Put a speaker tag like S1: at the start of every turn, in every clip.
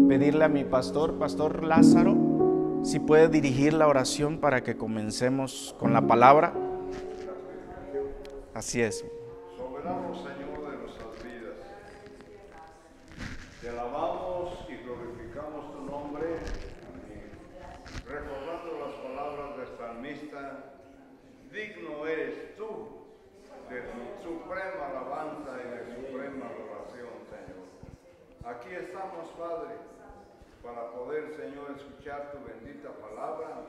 S1: Pedirle a mi pastor Lázaro, si puede dirigir la oración para que comencemos con la palabra. Así es.
S2: Soberano Señor de nuestras vidas, te alabamos y glorificamos tu nombre, recordando las palabras del salmista: digno eres tú de tu suprema alabanza y de suprema adoración, Señor. Aquí estamos, Padre, para poder, Señor, escuchar tu bendita palabra,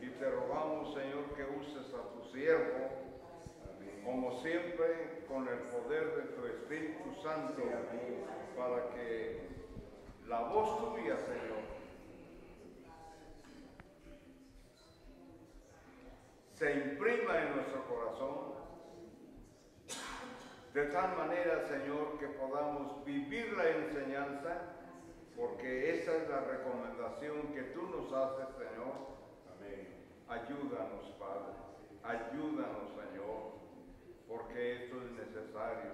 S2: y te rogamos, Señor, que uses a tu siervo, como siempre, con el poder de tu Espíritu Santo, para que la voz tuya, Señor, se imprima en nuestro corazón, de tal manera, Señor, que podamos vivir la enseñanza, porque esa es la recomendación que tú nos haces, Señor. Amén. Ayúdanos, Padre, ayúdanos, Señor, porque esto es necesario.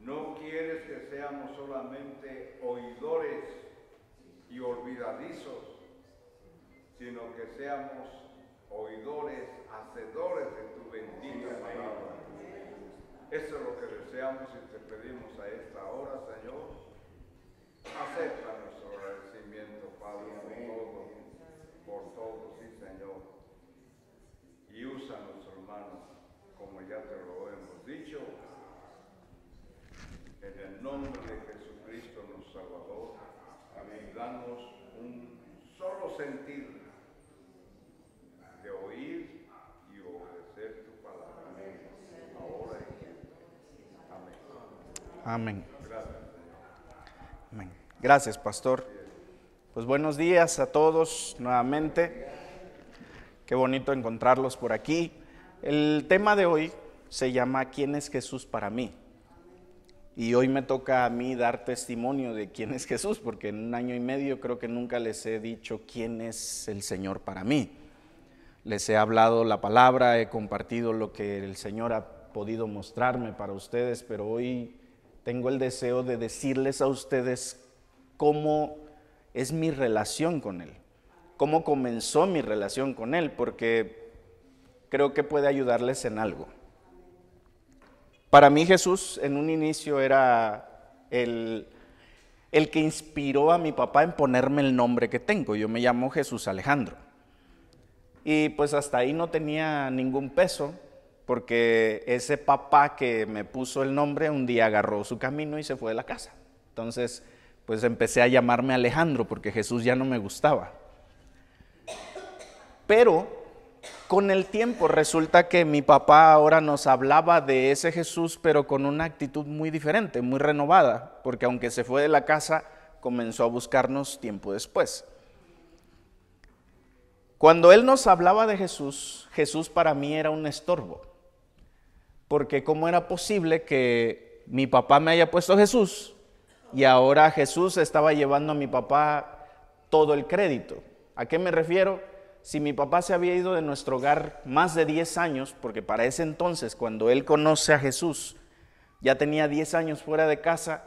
S2: No quieres que seamos solamente oidores y olvidadizos, sino que seamos oidores, hacedores de tu bendita palabra. Eso es lo que deseamos y te pedimos a esta hora, Señor. Acepta nuestro agradecimiento, Padre, por todo, sí, Señor. Y usa a nuestro hermano, como ya te lo hemos dicho, en el nombre de Jesucristo, nuestro Salvador. Amén. Danos un solo sentir de oír y obedecer tu palabra. Amén. Ahora y siempre. Amén.
S1: Amén.
S2: Gracias.
S1: Amén. Gracias, pastor. Pues buenos días a todos nuevamente. Qué bonito encontrarlos por aquí. El tema de hoy se llama ¿Quién es Jesús para mí? Y hoy me toca a mí dar testimonio de quién es Jesús, porque en 1 año y medio creo que nunca les he dicho quién es el Señor para mí. Les he hablado la palabra, he compartido lo que el Señor ha podido mostrarme para ustedes, pero hoy tengo el deseo de decirles a ustedes cómo es mi relación con Él, cómo comenzó mi relación con Él, porque creo que puede ayudarles en algo. Para mí Jesús en un inicio era el que inspiró a mi papá en ponerme el nombre que tengo. Yo me llamo Jesús Alejandro. Y pues hasta ahí no tenía ningún peso, porque ese papá que me puso el nombre un día agarró su camino y se fue de la casa. Entonces, pues empecé a llamarme Alejandro porque Jesús ya no me gustaba. Pero con el tiempo resulta que mi papá ahora nos hablaba de ese Jesús, pero con una actitud muy diferente, muy renovada, porque aunque se fue de la casa, comenzó a buscarnos tiempo después. Cuando él nos hablaba de Jesús, Jesús para mí era un estorbo, porque ¿cómo era posible que mi papá me haya puesto Jesús y ahora Jesús estaba llevando a mi papá todo el crédito? ¿A qué me refiero? Si mi papá se había ido de nuestro hogar más de 10 años, porque para ese entonces, cuando él conoce a Jesús, ya tenía 10 años fuera de casa,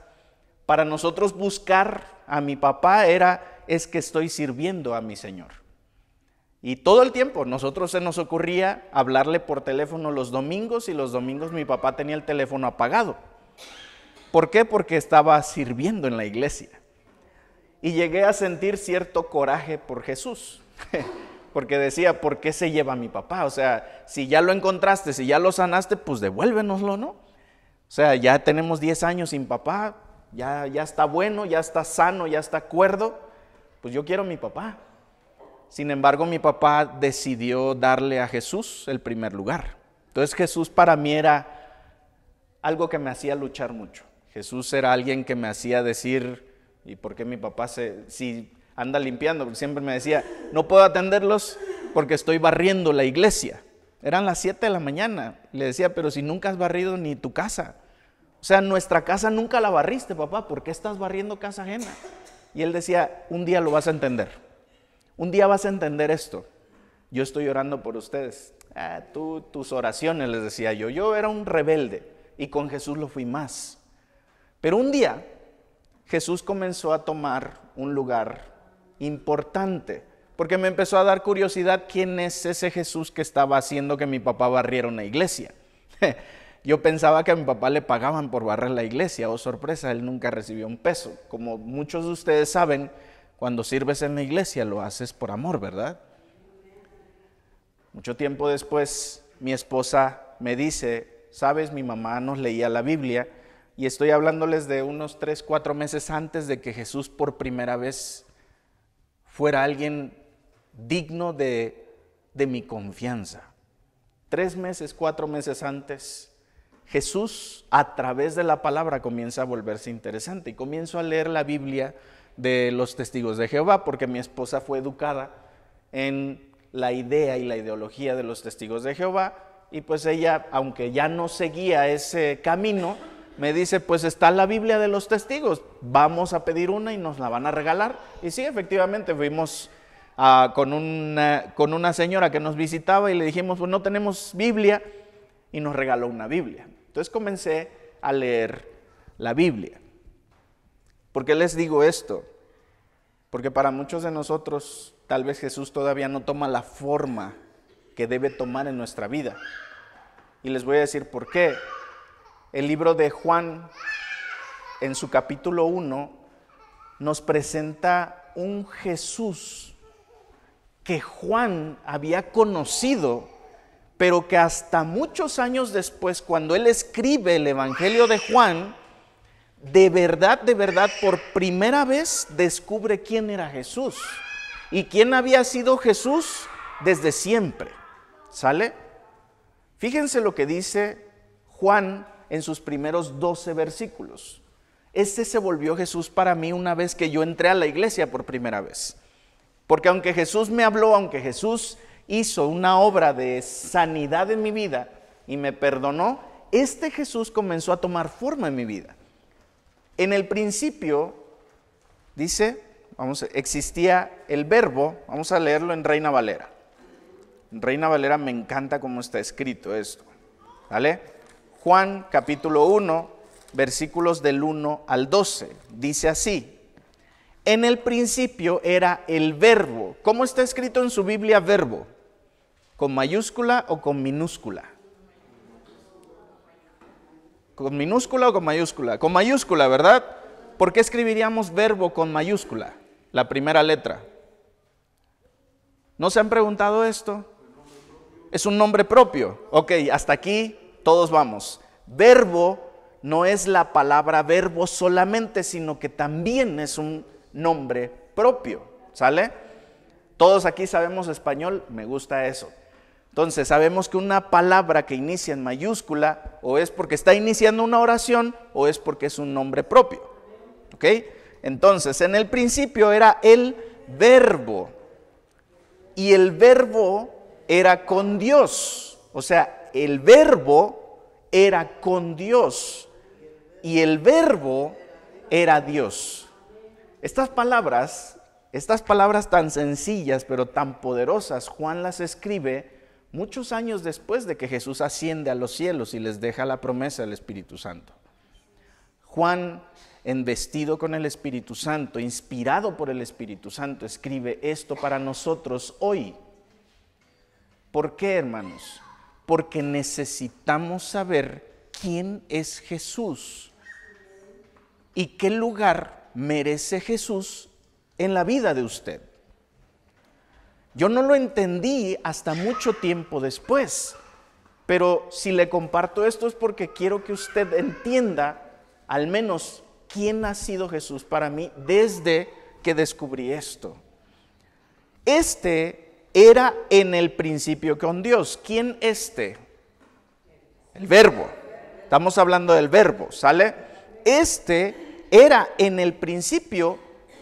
S1: para nosotros buscar a mi papá es que estoy sirviendo a mi Señor. Y todo el tiempo nosotros se nos ocurría hablarle por teléfono los domingos, y los domingos mi papá tenía el teléfono apagado. ¿Por qué? Porque estaba sirviendo en la iglesia. Y llegué a sentir cierto coraje por Jesús. Porque decía, ¿por qué se lleva a mi papá? O sea, si ya lo encontraste, si ya lo sanaste, pues devuélvenoslo, ¿no? O sea, ya tenemos 10 años sin papá, ya está bueno, ya está sano, ya está cuerdo, pues yo quiero a mi papá. Sin embargo, mi papá decidió darle a Jesús el primer lugar. Entonces Jesús para mí era algo que me hacía luchar mucho. Jesús era alguien que me hacía decir, ¿y por qué mi papá si anda limpiando? Porque siempre me decía, no puedo atenderlos porque estoy barriendo la iglesia. Eran las 7 de la mañana. Le decía, pero si nunca has barrido ni tu casa. O sea, nuestra casa nunca la barriste, papá. ¿Por qué estás barriendo casa ajena? Y él decía, un día lo vas a entender. Un día vas a entender esto. Yo estoy orando por ustedes. Tus oraciones, les decía yo. Yo era un rebelde y con Jesús lo fui más. Pero un día Jesús comenzó a tomar un lugar importante, porque me empezó a dar curiosidad quién es ese Jesús que estaba haciendo que mi papá barriera una iglesia. Yo pensaba que a mi papá le pagaban por barrer la iglesia. Oh, sorpresa, él nunca recibió un peso. Como muchos de ustedes saben, cuando sirves en la iglesia lo haces por amor, ¿verdad? Mucho tiempo después, mi esposa me dice, sabes, mi mamá nos leía la Biblia, y estoy hablándoles de unos 3, 4 meses antes de que Jesús por primera vez fuera alguien digno de mi confianza. 3 meses, 4 meses antes, Jesús a través de la palabra comienza a volverse interesante y comienzo a leer la Biblia de los testigos de Jehová, porque mi esposa fue educada en la idea y la ideología de los testigos de Jehová, y pues ella, aunque ya no seguía ese camino, me dice, pues está la Biblia de los testigos, vamos a pedir una y nos la van a regalar. Y sí, efectivamente, fuimos con una señora que nos visitaba y le dijimos, pues no tenemos Biblia, y nos regaló una Biblia. Entonces comencé a leer la Biblia. ¿Por qué les digo esto? Porque para muchos de nosotros, tal vez Jesús todavía no toma la forma que debe tomar en nuestra vida. Y les voy a decir por qué. El libro de Juan, en su capítulo 1, nos presenta un Jesús que Juan había conocido, pero que hasta muchos años después, cuando él escribe el Evangelio de Juan, de verdad, por primera vez descubre quién era Jesús y quién había sido Jesús desde siempre. ¿Sale? Fíjense lo que dice Juan en sus primeros 12 versículos. Este se volvió Jesús para mí una vez que yo entré a la iglesia por primera vez. Porque aunque Jesús me habló, aunque Jesús hizo una obra de sanidad en mi vida y me perdonó, este Jesús comenzó a tomar forma en mi vida. En el principio, dice, existía el verbo, vamos a leerlo en Reina Valera. En Reina Valera me encanta cómo está escrito esto. ¿Vale? Juan capítulo 1, versículos del 1 al 12, dice así: en el principio era el verbo. ¿Cómo está escrito en su Biblia verbo? ¿Con mayúscula o con minúscula? ¿Con minúscula o con mayúscula? Con mayúscula, ¿verdad? ¿Por qué escribiríamos verbo con mayúscula? La primera letra. ¿No se han preguntado esto? Es un nombre propio. Ok, hasta aquí todos vamos. Verbo no es la palabra verbo solamente, sino que también es un nombre propio, ¿sale? Todos aquí sabemos español, me gusta eso. Entonces sabemos que una palabra que inicia en mayúscula o es porque está iniciando una oración o es porque es un nombre propio, ¿ok? Entonces en el principio era el verbo y el verbo era con Dios, o sea, el verbo era con Dios y el verbo era Dios. Estas palabras tan sencillas pero tan poderosas, Juan las escribe muchos años después de que Jesús asciende a los cielos y les deja la promesa del Espíritu Santo. Juan, embestido con el Espíritu Santo, inspirado por el Espíritu Santo, escribe esto para nosotros hoy. ¿Por qué, hermanos? Porque necesitamos saber quién es Jesús y qué lugar merece Jesús en la vida de usted. Yo no lo entendí hasta mucho tiempo después, pero si le comparto esto es porque quiero que usted entienda al menos quién ha sido Jesús para mí desde que descubrí esto. Este era en el principio con Dios. ¿Quién este? El verbo. Estamos hablando del verbo, ¿sale? Este era en el principio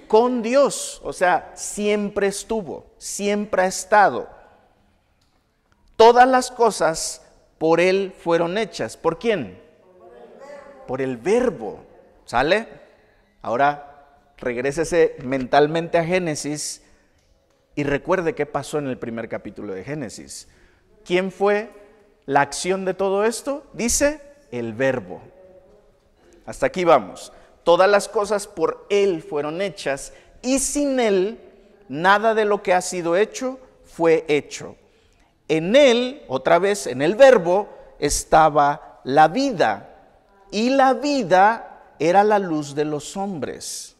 S1: con Dios, o sea, siempre estuvo, siempre ha estado. Todas las cosas por Él fueron hechas. ¿Por quién? Por el verbo, ¿sale? Ahora, regrésese mentalmente a Génesis y recuerde qué pasó en el primer capítulo de Génesis. ¿Quién fue la acción de todo esto? Dice, el verbo. Hasta aquí vamos. Todas las cosas por Él fueron hechas y sin Él nada de lo que ha sido hecho fue hecho. En Él, otra vez en el verbo, estaba la vida y la vida era la luz de los hombres.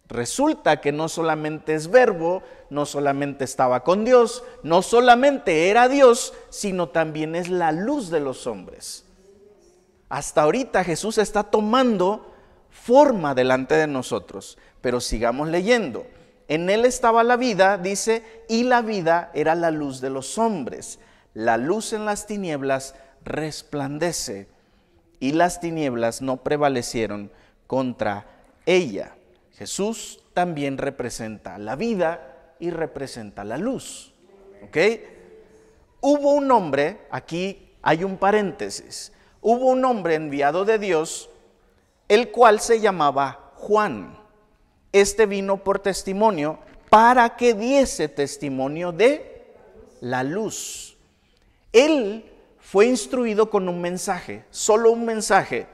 S1: Resulta que no solamente es verbo, no solamente estaba con Dios, no solamente era Dios, sino también es la luz de los hombres. Hasta ahorita Jesús está tomando forma delante de nosotros, pero sigamos leyendo. En Él estaba la vida, dice, y la vida era la luz de los hombres. La luz en las tinieblas resplandece, y las tinieblas no prevalecieron contra ella. Jesús también representa la vida y representa la luz. ¿Ok? Hubo un hombre, aquí hay un paréntesis, hubo un hombre enviado de Dios, el cual se llamaba Juan. Este vino por testimonio para que diese testimonio de la luz. Él fue instruido con un mensaje, solo un mensaje: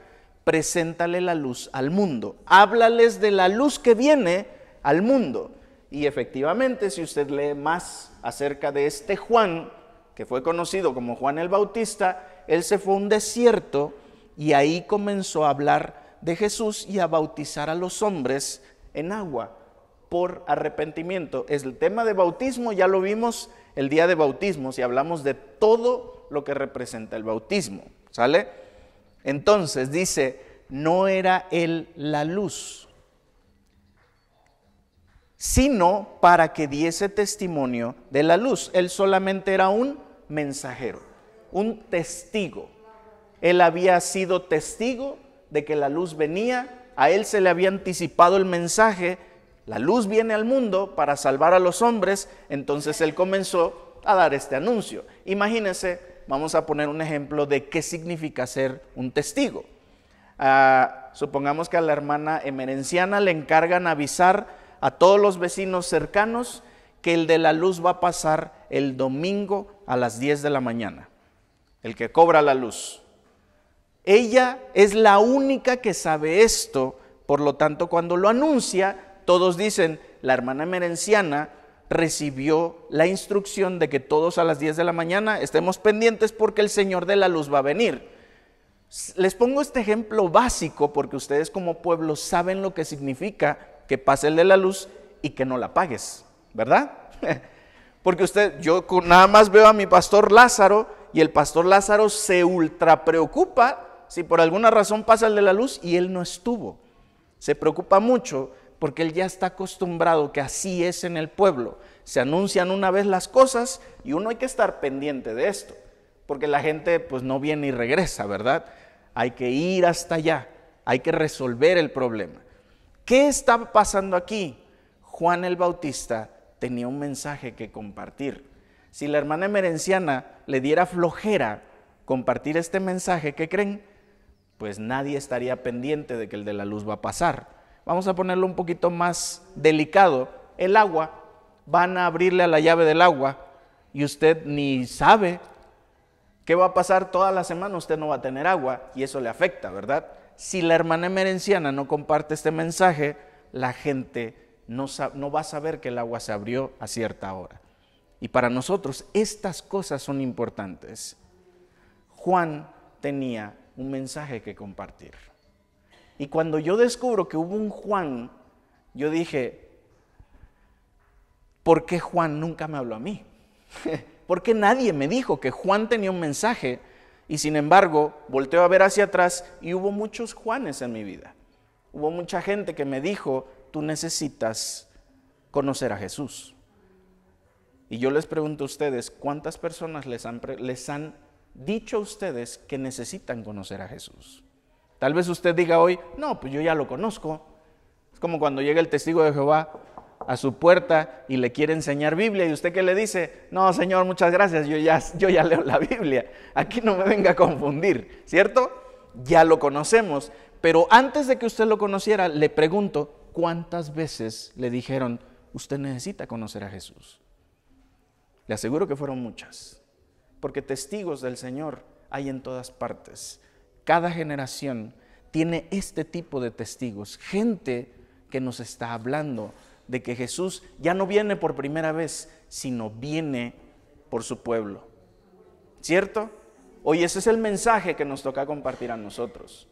S1: preséntale la luz al mundo, háblales de la luz que viene al mundo. Y efectivamente, si usted lee más acerca de este Juan, que fue conocido como Juan el Bautista, él se fue a un desierto y ahí comenzó a hablar de Jesús y a bautizar a los hombres en agua por arrepentimiento. Es el tema de bautismo, ya lo vimos el día de bautismos y hablamos de todo lo que representa el bautismo, ¿sale? Entonces dice, no era él la luz, sino para que diese testimonio de la luz. Él solamente era un mensajero, un testigo. Él había sido testigo de que la luz venía, a él se le había anticipado el mensaje, la luz viene al mundo para salvar a los hombres, entonces él comenzó a dar este anuncio. Imagínense, vamos a poner un ejemplo de qué significa ser un testigo. Supongamos que a la hermana emerenciana le encargan avisar a todos los vecinos cercanos que el de la luz va a pasar el domingo a las 10 de la mañana, el que cobra la luz. Ella es la única que sabe esto, por lo tanto cuando lo anuncia, todos dicen, la hermana emerenciana recibió la instrucción de que todos a las 10 de la mañana estemos pendientes porque el Señor de la luz va a venir. Les pongo este ejemplo básico porque ustedes como pueblo saben lo que significa que pase el de la luz y que no la apagues, ¿verdad? Porque yo nada más veo a mi pastor Lázaro y el pastor Lázaro se ultra preocupa si por alguna razón pasa el de la luz y él no estuvo. Se preocupa mucho porque él ya está acostumbrado que así es en el pueblo. Se anuncian una vez las cosas y uno hay que estar pendiente de esto, porque la gente pues no viene y regresa, ¿verdad? Hay que ir hasta allá, hay que resolver el problema. ¿Qué estaba pasando aquí? Juan el Bautista tenía un mensaje que compartir. Si la hermana emerenciana le diera flojera compartir este mensaje, ¿qué creen? Pues nadie estaría pendiente de que el de la luz va a pasar. Vamos a ponerlo un poquito más delicado. El agua, van a abrirle a la llave del agua y usted ni sabe qué va a pasar toda la semana, usted no va a tener agua y eso le afecta, ¿verdad? Si la hermana emerenciana no comparte este mensaje, la gente no va a saber que el agua se abrió a cierta hora. Y para nosotros estas cosas son importantes. Juan tenía un mensaje que compartir. Y cuando yo descubro que hubo un Juan, yo dije, ¿por qué Juan nunca me habló a mí? ¿Por qué nadie me dijo que Juan tenía un mensaje? Y sin embargo, volteo a ver hacia atrás y hubo muchos Juanes en mi vida. Hubo mucha gente que me dijo, tú necesitas conocer a Jesús. Y yo les pregunto a ustedes, ¿cuántas personas les han dicho a ustedes que necesitan conocer a Jesús? Tal vez usted diga hoy, no, pues yo ya lo conozco. Es como cuando llega el testigo de Jehová a su puerta y le quiere enseñar Biblia y usted ¿qué le dice? No, Señor, muchas gracias, yo ya leo la Biblia. Aquí no me venga a confundir, ¿cierto? Ya lo conocemos, pero antes de que usted lo conociera, le pregunto, ¿cuántas veces le dijeron, usted necesita conocer a Jesús? Le aseguro que fueron muchas, porque testigos del Señor hay en todas partes. Cada generación tiene este tipo de testigos, gente que nos está hablando de que Jesús ya no viene por primera vez, sino viene por su pueblo. ¿Cierto? Hoy ese es el mensaje que nos toca compartir a nosotros.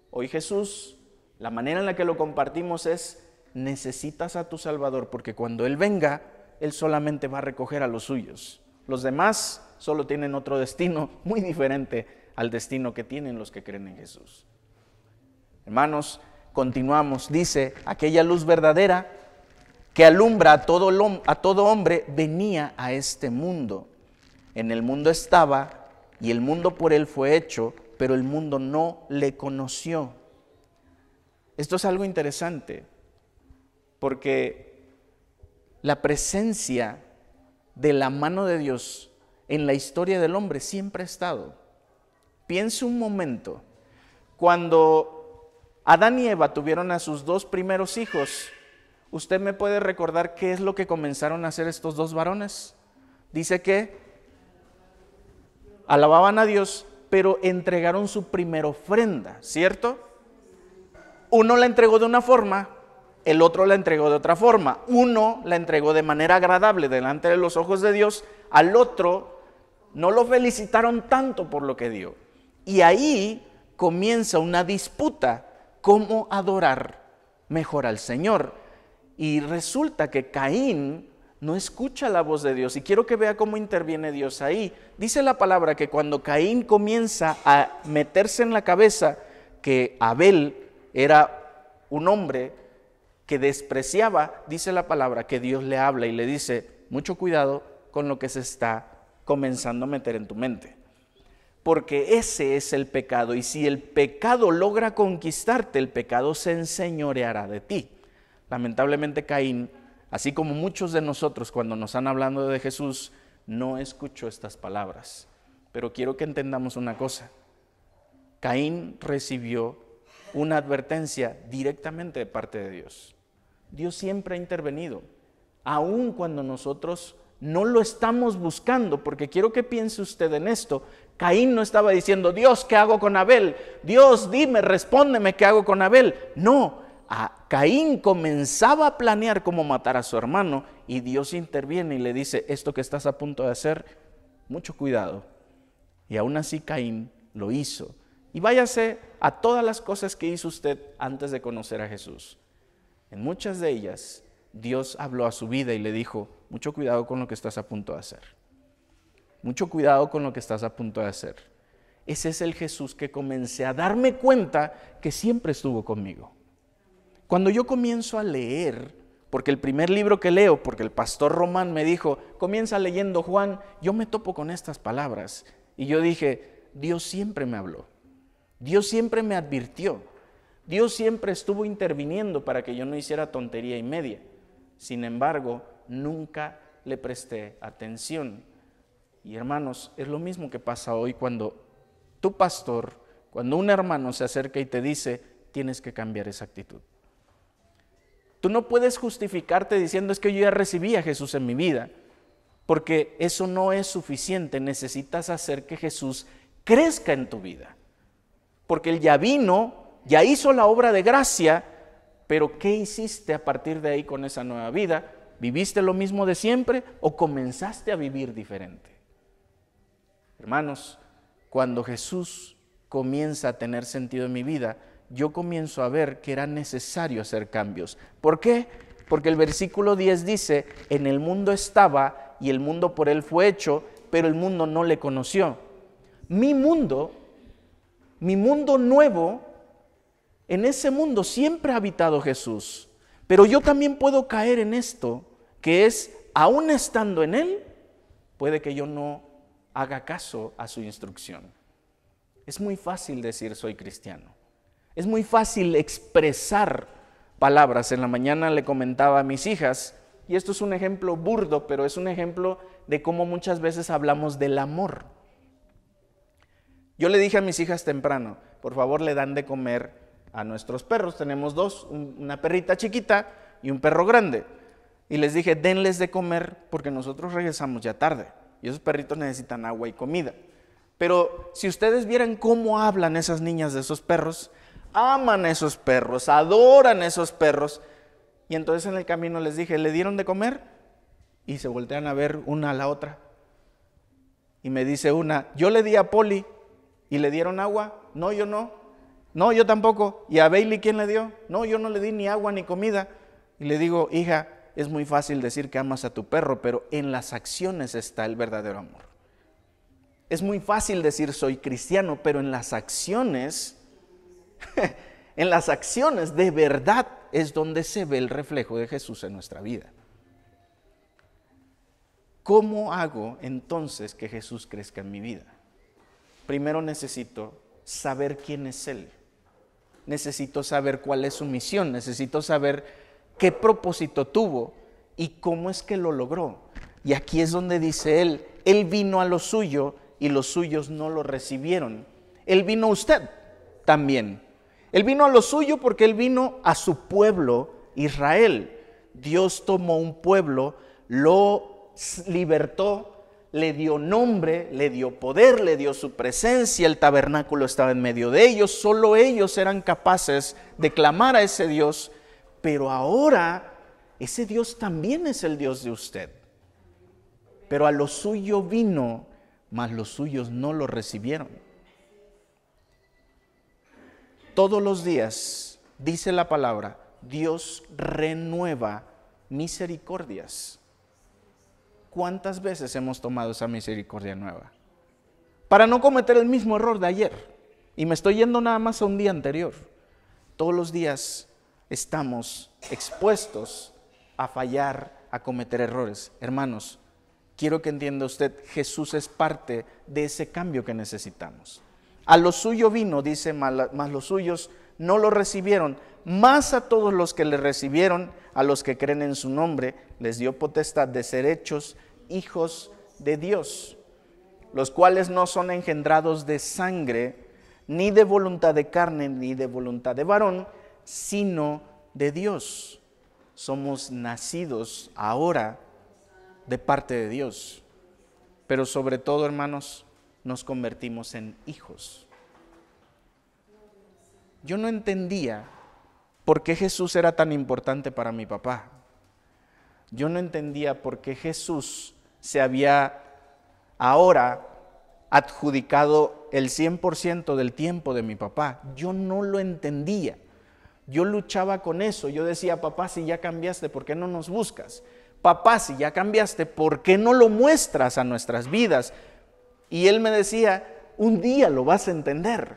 S1: Hoy Jesús, la manera en la que lo compartimos es, necesitas a tu Salvador, porque cuando Él venga, Él solamente va a recoger a los suyos. Los demás solo tienen otro destino muy diferente al destino que tienen los que creen en Jesús. Hermanos, continuamos. Dice, aquella luz verdadera que alumbra a todo hombre venía a este mundo. En el mundo estaba y el mundo por él fue hecho, pero el mundo no le conoció. Esto es algo interesante, porque la presencia de la mano de Dios en la historia del hombre siempre ha estado. Piense un momento, cuando Adán y Eva tuvieron a sus dos primeros hijos, ¿usted me puede recordar qué es lo que comenzaron a hacer estos dos varones? Dice que alababan a Dios, pero entregaron su primera ofrenda, ¿cierto? Uno la entregó de una forma, el otro la entregó de otra forma. Uno la entregó de manera agradable delante de los ojos de Dios, al otro no lo felicitaron tanto por lo que dio. Y ahí comienza una disputa, cómo adorar mejor al Señor. Y resulta que Caín no escucha la voz de Dios. Y quiero que vea cómo interviene Dios ahí. Dice la palabra que cuando Caín comienza a meterse en la cabeza que Abel era un hombre que despreciaba, dice la palabra que Dios le habla y le dice, mucho cuidado con lo que se está comenzando a meter en tu mente. Porque ese es el pecado. Y si el pecado logra conquistarte, el pecado se enseñoreará de ti. Lamentablemente Caín, así como muchos de nosotros cuando nos han hablado de Jesús, no escuchó estas palabras. Pero quiero que entendamos una cosa. Caín recibió una advertencia directamente de parte de Dios. Dios siempre ha intervenido, aun cuando nosotros no lo estamos buscando, porque quiero que piense usted en esto. Caín no estaba diciendo, Dios, ¿qué hago con Abel? Dios, dime, respóndeme, ¿qué hago con Abel? No. Caín comenzaba a planear cómo matar a su hermano y Dios interviene y le dice, esto que estás a punto de hacer, mucho cuidado. Y aún así Caín lo hizo. Y váyase a todas las cosas que hizo usted antes de conocer a Jesús. En muchas de ellas, Dios habló a su vida y le dijo, mucho cuidado con lo que estás a punto de hacer. Mucho cuidado con lo que estás a punto de hacer. ese es el Jesús que comencé a darme cuenta que siempre estuvo conmigo. Cuando yo comienzo a leer, porque el primer libro que leo, porque el pastor Román me dijo, comienza leyendo Juan, yo me topo con estas palabras. Y yo dije, Dios siempre me habló, Dios siempre me advirtió, Dios siempre estuvo interviniendo para que yo no hiciera tontería y media. Sin embargo, nunca le presté atención. Y hermanos, es lo mismo que pasa hoy cuando tu pastor, cuando un hermano se acerca y te dice, tienes que cambiar esa actitud. Tú no puedes justificarte diciendo, es que yo ya recibí a Jesús en mi vida, porque eso no es suficiente. Necesitas hacer que Jesús crezca en tu vida, porque Él ya vino, ya hizo la obra de gracia, pero ¿qué hiciste a partir de ahí con esa nueva vida? ¿Viviste lo mismo de siempre o comenzaste a vivir diferente? Hermanos, cuando Jesús comienza a tener sentido en mi vida, yo comienzo a ver que era necesario hacer cambios. ¿Por qué? Porque el versículo 10 dice, en el mundo estaba y el mundo por Él fue hecho, pero el mundo no le conoció. Mi mundo nuevo, en ese mundo siempre ha habitado Jesús, pero yo también puedo caer en esto, que es, aún estando en Él, puede que yo no haga caso a su instrucción. Es muy fácil decir soy cristiano. Es muy fácil expresar palabras. En la mañana le comentaba a mis hijas, y esto es un ejemplo burdo, pero es un ejemplo de cómo muchas veces hablamos del amor. Yo le dije a mis hijas temprano, por favor le dan de comer a nuestros perros. Tenemos dos, una perrita chiquita y un perro grande. Y les dije, denles de comer porque nosotros regresamos ya tarde. Y esos perritos necesitan agua y comida. Pero si ustedes vieran cómo hablan esas niñas de esos perros, aman a esos perros, adoran a esos perros. Y entonces en el camino les dije, ¿le dieron de comer? Y se voltean a ver una a la otra. Y me dice una, yo le di a Poli y le dieron agua. No, yo no. No, yo tampoco. ¿Y a Bailey quién le dio? No, yo no le di ni agua ni comida. Y le digo, hija, es muy fácil decir que amas a tu perro, pero en las acciones está el verdadero amor. Es muy fácil decir soy cristiano, pero en las acciones, de verdad es donde se ve el reflejo de Jesús en nuestra vida. ¿Cómo hago entonces que Jesús crezca en mi vida? Primero necesito saber quién es Él. Necesito saber cuál es su misión. Necesito saber qué propósito tuvo y cómo es que lo logró. Y aquí es donde dice Él vino a lo suyo y los suyos no lo recibieron. Él vino a usted también. Él vino a lo suyo porque Él vino a su pueblo Israel. Dios tomó un pueblo, lo libertó, le dio nombre, le dio poder, le dio su presencia, el tabernáculo estaba en medio de ellos, solo ellos eran capaces de clamar a ese Dios, pero ahora ese Dios también es el Dios de usted. Pero a lo suyo vino, mas los suyos no lo recibieron. Todos los días, dice la palabra, Dios renueva misericordias. ¿Cuántas veces hemos tomado esa misericordia nueva? Para no cometer el mismo error de ayer. Y me estoy yendo nada más a un día anterior. Todos los días estamos expuestos a fallar, a cometer errores. Hermanos, quiero que entienda usted, Jesús es parte de ese cambio que necesitamos. A lo suyo vino, dice, mas los suyos no lo recibieron. Más a todos los que le recibieron, a los que creen en su nombre, les dio potestad de ser hechos hijos de Dios, los cuales no son engendrados de sangre, ni de voluntad de carne, ni de voluntad de varón, sino de Dios. Somos nacidos ahora de parte de Dios, pero sobre todo, hermanos, nos convertimos en hijos. Yo no entendía por qué Jesús era tan importante para mi papá. Yo no entendía por qué Jesús se había ahora adjudicado el 100% del tiempo de mi papá. Yo no lo entendía. Yo luchaba con eso. Yo decía, papá, si ya cambiaste, ¿por qué no nos buscas? Papá, si ya cambiaste, ¿por qué no lo muestras a nuestras vidas? Y él me decía, un día lo vas a entender.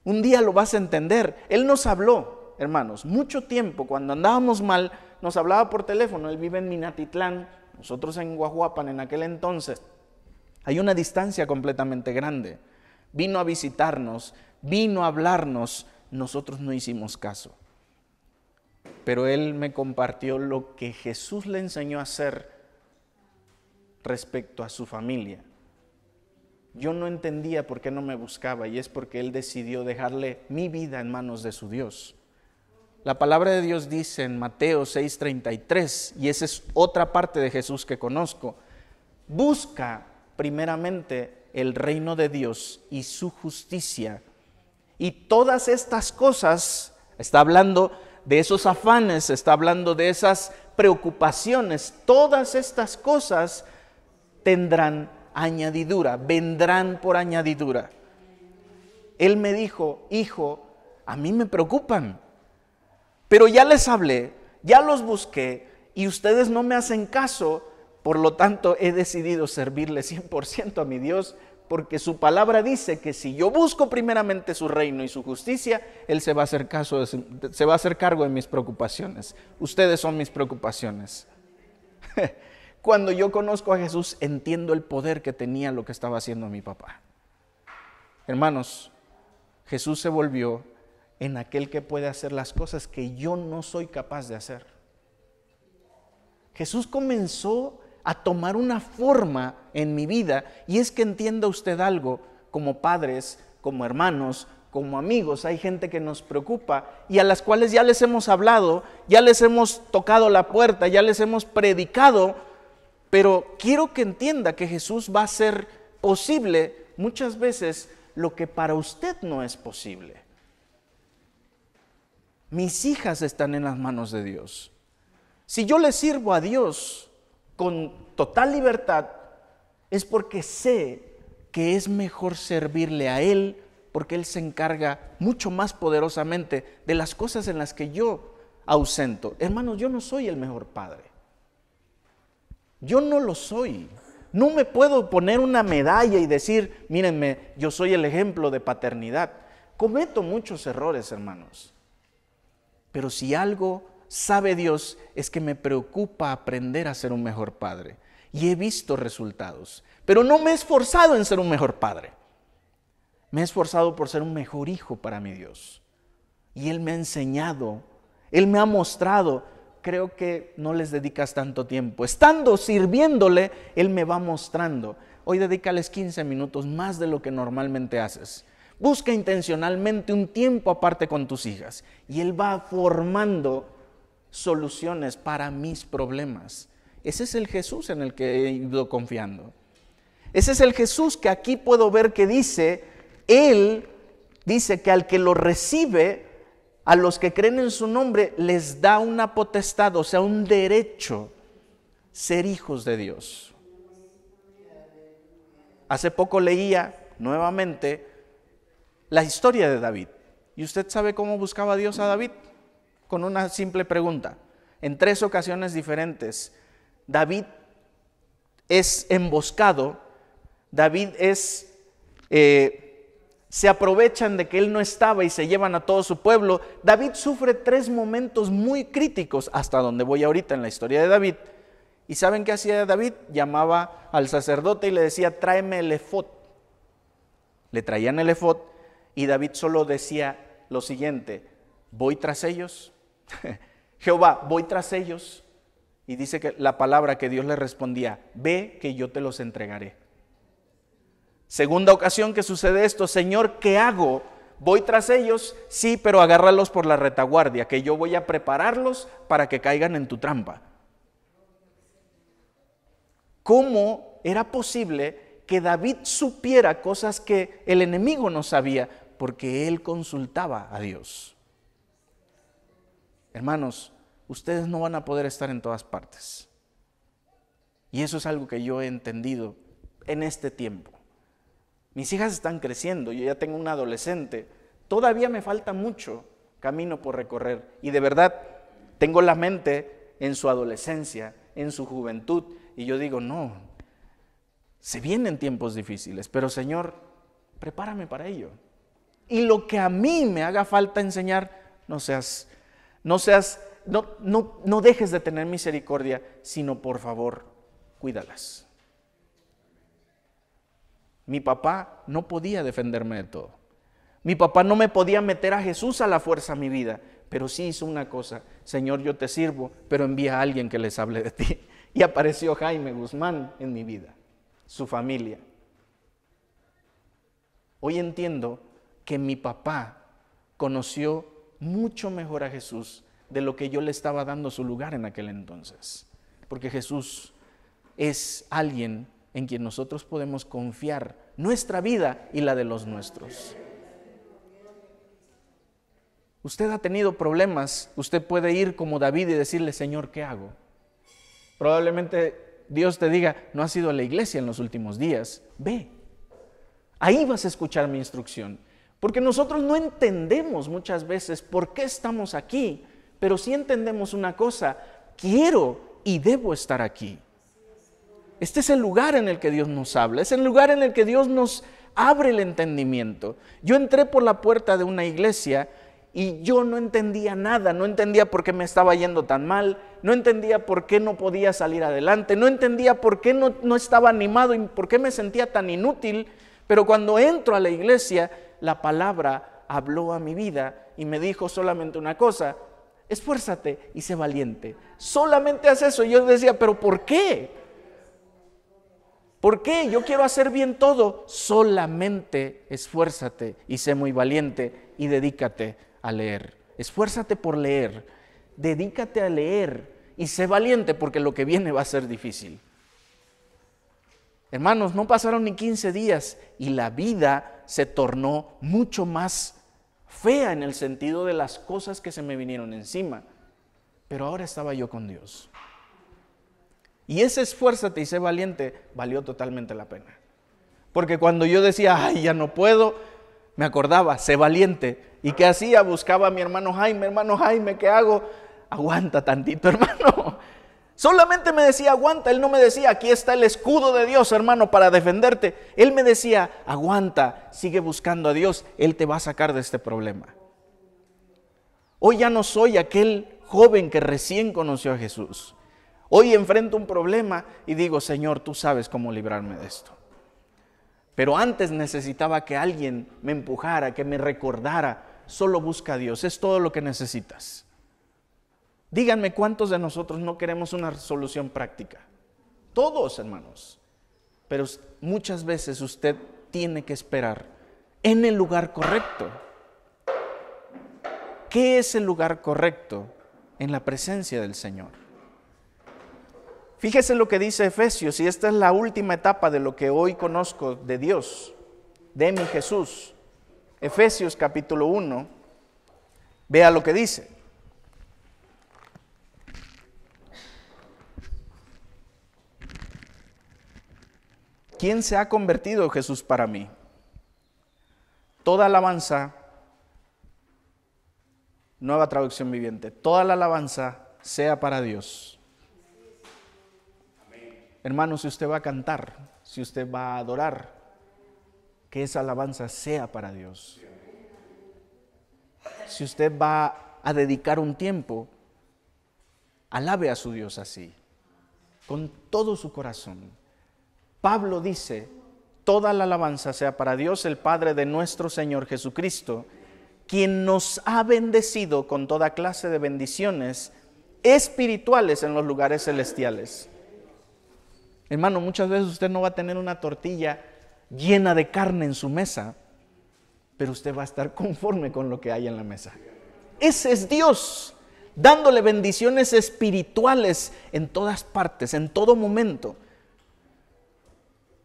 S1: Un día lo vas a entender. Él nos habló, hermanos, mucho tiempo, cuando andábamos mal, nos hablaba por teléfono. Él vive en Minatitlán, nosotros en Guajuapan en aquel entonces. Hay una distancia completamente grande. Vino a visitarnos, vino a hablarnos, nosotros no hicimos caso. Pero Él me compartió lo que Jesús le enseñó a hacer respecto a su familia. Yo no entendía por qué no me buscaba, y es porque Él decidió dejarle mi vida en manos de su Dios. La palabra de Dios dice en Mateo 6:33, y esa es otra parte de Jesús que conozco: busca primeramente el reino de Dios y su justicia, y todas estas cosas, está hablando de esos afanes, está hablando de esas preocupaciones, todas estas cosas tendrán añadidura, vendrán por añadidura. Él me dijo: hijo, a mí me preocupan, pero ya les hablé, ya los busqué y ustedes no me hacen caso. Por lo tanto, he decidido servirle 100% a mi Dios, porque su palabra dice que si yo busco primeramente su reino y su justicia, Él se va a hacer cargo de mis preocupaciones. Ustedes son mis preocupaciones. Cuando yo conozco a Jesús, entiendo el poder que tenía lo que estaba haciendo mi papá. Hermanos, Jesús se volvió en aquel que puede hacer las cosas que yo no soy capaz de hacer. Jesús comenzó a tomar una forma en mi vida, y es que entienda usted algo: como padres, como hermanos, como amigos, hay gente que nos preocupa y a las cuales ya les hemos hablado, ya les hemos tocado la puerta, ya les hemos predicado, pero quiero que entienda que Jesús va a hacer posible muchas veces lo que para usted no es posible. Mis hijas están en las manos de Dios. Si yo le sirvo a Dios con total libertad, es porque sé que es mejor servirle a Él, porque Él se encarga mucho más poderosamente de las cosas en las que yo ausento. Hermanos, yo no soy el mejor padre. Yo no lo soy. No me puedo poner una medalla y decir: mírenme, yo soy el ejemplo de paternidad. Cometo muchos errores, hermanos. Pero si algo sabe Dios, es que me preocupa aprender a ser un mejor padre. Y he visto resultados. Pero no me he esforzado en ser un mejor padre. Me he esforzado por ser un mejor hijo para mi Dios. Y Él me ha enseñado, Él me ha mostrado. Creo que no les dedicas tanto tiempo. Estando sirviéndole, Él me va mostrando. Hoy dedícales 15 minutos más de lo que normalmente haces. Busca intencionalmente un tiempo aparte con tus hijas. Y Él va formando soluciones para mis problemas. Ese es el Jesús en el que he ido confiando. Ese es el Jesús que aquí puedo ver que dice: Él dice que al que lo recibe, a los que creen en su nombre, les da una potestad, o sea, un derecho, ser hijos de Dios. Hace poco leía nuevamente la historia de David. ¿Y usted sabe cómo buscaba Dios a David? Con una simple pregunta. En 3 ocasiones diferentes, David es emboscado, David se aprovechan de que él no estaba y se llevan a todo su pueblo. David sufre 3 momentos muy críticos, hasta donde voy ahorita en la historia de David. ¿Y saben qué hacía David? Llamaba al sacerdote y le decía: tráeme el efod. Le traían el efod y David solo decía lo siguiente: voy tras ellos. Jehová, voy tras ellos. Y dice que la palabra que Dios le respondía: ve que yo te los entregaré. Segunda ocasión que sucede esto: Señor, ¿qué hago? Voy tras ellos, sí, pero agárralos por la retaguardia, que yo voy a prepararlos para que caigan en tu trampa. ¿Cómo era posible que David supiera cosas que el enemigo no sabía? Porque él consultaba a Dios. Hermanos, ustedes no van a poder estar en todas partes. Y eso es algo que yo he entendido en este tiempo. Mis hijas están creciendo, yo ya tengo una adolescente. Todavía me falta mucho camino por recorrer. Y de verdad, tengo la mente en su adolescencia, en su juventud. Y yo digo, no, se vienen tiempos difíciles. Pero Señor, prepárame para ello. Y lo que a mí me haga falta enseñar, no dejes de tener misericordia, sino por favor, cuídalas. Mi papá no podía defenderme de todo. Mi papá no me podía meter a Jesús a la fuerza a mi vida, pero sí hizo una cosa: Señor, yo te sirvo, pero envía a alguien que les hable de ti. Y apareció Jaime Guzmán en mi vida, su familia. Hoy entiendo que mi papá conoció mucho mejor a Jesús de lo que yo le estaba dando su lugar en aquel entonces. Porque Jesús es alguien en quien nosotros podemos confiar nuestra vida y la de los nuestros. Usted ha tenido problemas, usted puede ir como David y decirle: Señor, ¿qué hago? Probablemente Dios te diga: no has ido a la iglesia en los últimos días, ve. Ahí vas a escuchar mi instrucción. Porque nosotros no entendemos muchas veces por qué estamos aquí, pero sí entendemos una cosa: quiero y debo estar aquí. Este es el lugar en el que Dios nos habla, es el lugar en el que Dios nos abre el entendimiento. Yo entré por la puerta de una iglesia y yo no entendía nada, no entendía por qué me estaba yendo tan mal, no entendía por qué no podía salir adelante, no entendía por qué no estaba animado y por qué me sentía tan inútil. Pero cuando entro a la iglesia, la palabra habló a mi vida y me dijo solamente una cosa: esfuérzate y sé valiente. Solamente haz eso. Y yo decía: ¿pero por qué? ¿Por qué? Yo quiero hacer bien todo. Solamente esfuérzate y sé muy valiente y dedícate a leer. Esfuérzate por leer, dedícate a leer y sé valiente, porque lo que viene va a ser difícil. Hermanos, no pasaron ni 15 días y la vida se tornó mucho más fea en el sentido de las cosas que se me vinieron encima. Pero ahora estaba yo con Dios. Y ese esfuérzate y sé valiente valió totalmente la pena. Porque cuando yo decía: ay, ya no puedo, me acordaba: sé valiente. ¿Y qué hacía? Buscaba a mi hermano Jaime, ¿qué hago? Aguanta tantito, hermano. Solamente me decía: aguanta. Él no me decía: aquí está el escudo de Dios, hermano, para defenderte. Él me decía: aguanta, sigue buscando a Dios, Él te va a sacar de este problema. Hoy ya no soy aquel joven que recién conoció a Jesús. Hoy enfrento un problema y digo: Señor, tú sabes cómo librarme de esto. Pero antes necesitaba que alguien me empujara, que me recordara: solo busca a Dios, es todo lo que necesitas. Díganme, ¿cuántos de nosotros no queremos una solución práctica? Todos, hermanos. Pero muchas veces usted tiene que esperar en el lugar correcto. ¿Qué es el lugar correcto? En la presencia del Señor. Fíjese lo que dice Efesios, y esta es la última etapa de lo que hoy conozco de Dios, de mi Jesús. Efesios capítulo 1, vea lo que dice. ¿Quién se ha convertido Jesús para mí? Toda alabanza, Nueva Traducción Viviente, toda la alabanza sea para Dios. Hermano, si usted va a cantar, si usted va a adorar, que esa alabanza sea para Dios. Si usted va a dedicar un tiempo, alabe a su Dios así, con todo su corazón. Pablo dice: toda la alabanza sea para Dios, el Padre de nuestro Señor Jesucristo, quien nos ha bendecido con toda clase de bendiciones espirituales en los lugares celestiales. Hermano, muchas veces usted no va a tener una tortilla llena de carne en su mesa, pero usted va a estar conforme con lo que hay en la mesa. Ese es Dios, dándole bendiciones espirituales en todas partes, en todo momento.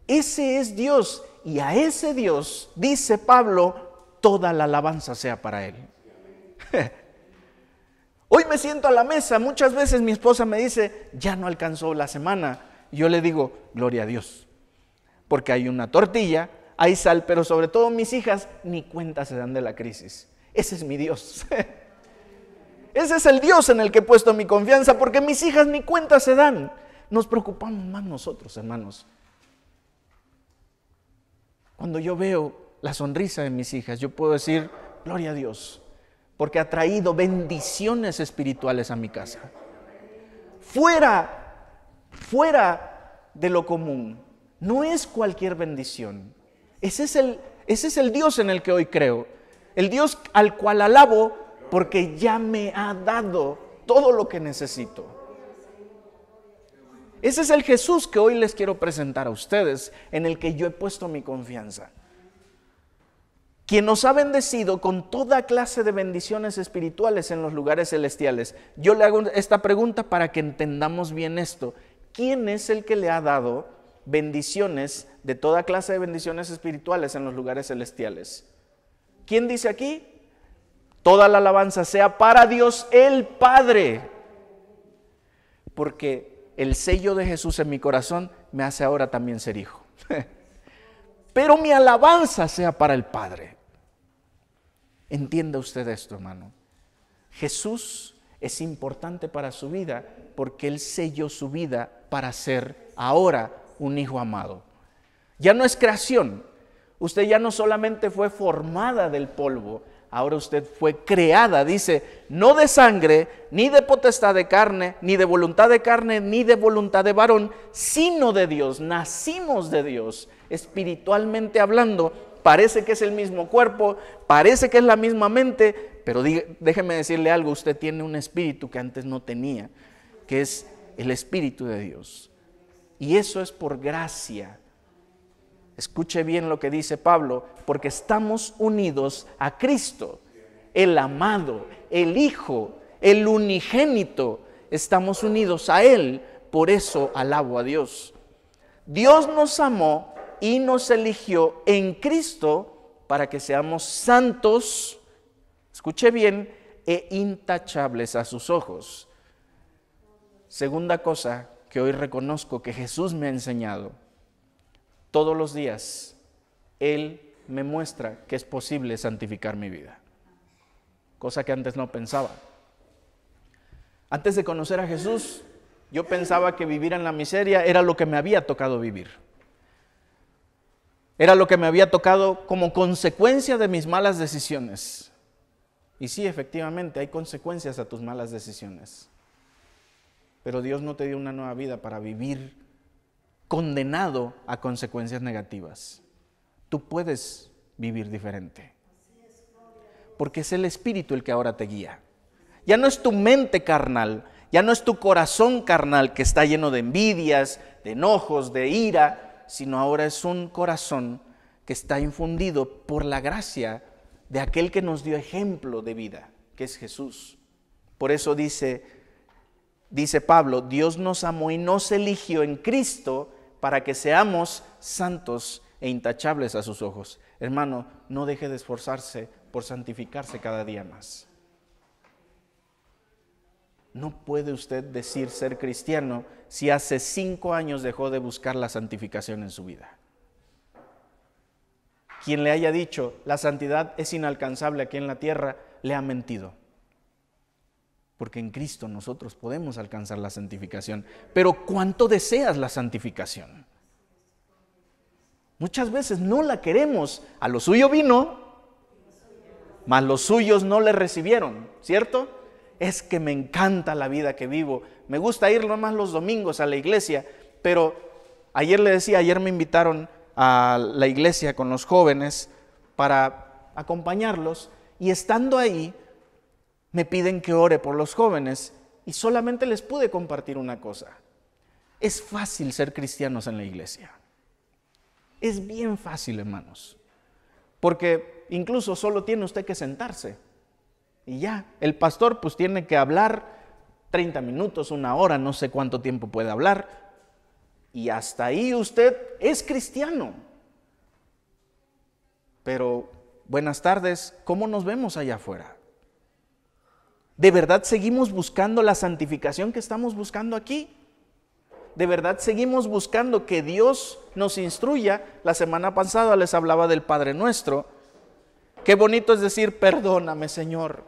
S1: Ese es Dios, y a ese Dios, dice Pablo, toda la alabanza sea para Él. Hoy me siento a la mesa, muchas veces mi esposa me dice: ya no alcanzó la semana. Yo le digo: gloria a Dios, porque hay una tortilla, hay sal, pero sobre todo mis hijas ni cuenta se dan de la crisis. Ese es mi Dios. Ese es el Dios en el que he puesto mi confianza, porque mis hijas ni cuenta se dan. Nos preocupamos más nosotros, hermanos. Cuando yo veo la sonrisa de mis hijas, yo puedo decir, gloria a Dios, porque ha traído bendiciones espirituales a mi casa. Fuera de lo común. No es cualquier bendición. Ese es el Dios en el que hoy creo. El Dios al cual alabo porque ya me ha dado todo lo que necesito. Ese es el Jesús que hoy les quiero presentar a ustedes, en el que yo he puesto mi confianza. Quien nos ha bendecido con toda clase de bendiciones espirituales en los lugares celestiales. Yo le hago esta pregunta para que entendamos bien esto. ¿Quién es el que le ha dado bendiciones de toda clase de bendiciones espirituales en los lugares celestiales? ¿Quién dice aquí? Toda la alabanza sea para Dios el Padre. Porque el sello de Jesús en mi corazón me hace ahora también ser hijo. Pero mi alabanza sea para el Padre. Entienda usted esto, hermano. Jesús es importante para su vida porque Él selló su vida para ser ahora un hijo amado. Ya no es creación. Usted ya no solamente fue formada del polvo, ahora usted fue creada, dice, no de sangre, ni de potestad de carne, ni de voluntad de carne, ni de voluntad de varón, sino de Dios. Nacimos de Dios, espiritualmente hablando. Parece que es el mismo cuerpo, parece que es la misma mente, pero déjeme decirle algo, usted tiene un espíritu que antes no tenía, que es el Espíritu de Dios. Y eso es por gracia. Escuche bien lo que dice Pablo, porque estamos unidos a Cristo, el amado, el Hijo, el unigénito. Estamos unidos a Él, por eso alabo a Dios. Dios nos amó y nos eligió en Cristo para que seamos santos, escuche bien, e intachables a sus ojos. Segunda cosa que hoy reconozco que Jesús me ha enseñado. Todos los días Él me muestra que es posible santificar mi vida, cosa que antes no pensaba. Antes de conocer a Jesús, yo pensaba que vivir en la miseria era lo que me había tocado vivir. Era lo que me había tocado como consecuencia de mis malas decisiones. Y sí, efectivamente, hay consecuencias a tus malas decisiones. Pero Dios no te dio una nueva vida para vivir condenado a consecuencias negativas. Tú puedes vivir diferente. Porque es el Espíritu el que ahora te guía. Ya no es tu mente carnal, ya no es tu corazón carnal que está lleno de envidias, de enojos, de ira, sino ahora es un corazón que está infundido por la gracia de aquel que nos dio ejemplo de vida, que es Jesús. Por eso dice Pablo, Dios nos amó y nos eligió en Cristo para que seamos santos e intachables a sus ojos. Hermano, no deje de esforzarse por santificarse cada día más. No puede usted decir ser cristiano si hace 5 años dejó de buscar la santificación en su vida. Quien le haya dicho la santidad es inalcanzable aquí en la tierra, le ha mentido. Porque en Cristo nosotros podemos alcanzar la santificación. Pero ¿cuánto deseas la santificación? Muchas veces no la queremos. A lo suyo vino, mas los suyos no le recibieron, ¿cierto? Es que me encanta la vida que vivo. Me gusta ir nomás los domingos a la iglesia, pero ayer me invitaron a la iglesia con los jóvenes para acompañarlos y estando ahí me piden que ore por los jóvenes y solamente les pude compartir una cosa. Es fácil ser cristianos en la iglesia. Es bien fácil, hermanos, porque incluso solo tiene usted que sentarse. Y ya, el pastor pues tiene que hablar 30 minutos, 1 hora, no sé cuánto tiempo puede hablar. Y hasta ahí usted es cristiano. Pero, buenas tardes, ¿cómo nos vemos allá afuera? ¿De verdad seguimos buscando la santificación que estamos buscando aquí? ¿De verdad seguimos buscando que Dios nos instruya? La semana pasada les hablaba del Padre Nuestro. Qué bonito es decir, perdóname, Señor.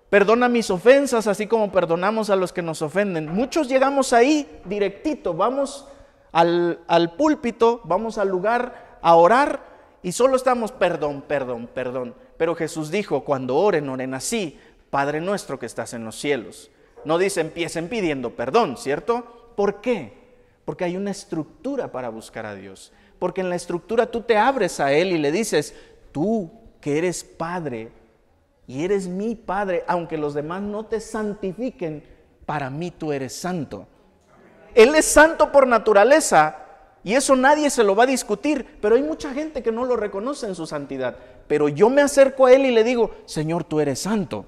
S1: Perdona mis ofensas, así como perdonamos a los que nos ofenden. Muchos llegamos ahí directito, vamos al púlpito, vamos al lugar a orar y solo estamos perdón, perdón, perdón. Pero Jesús dijo, cuando oren, oren así: Padre nuestro que estás en los cielos. No dice empiecen pidiendo perdón, ¿cierto? ¿Por qué? Porque hay una estructura para buscar a Dios. Porque en la estructura tú te abres a Él y le dices: tú que eres Padre y eres mi Padre, aunque los demás no te santifiquen, para mí tú eres santo. Él es santo por naturaleza y eso nadie se lo va a discutir, pero hay mucha gente que no lo reconoce en su santidad. Pero yo me acerco a Él y le digo: Señor, tú eres santo.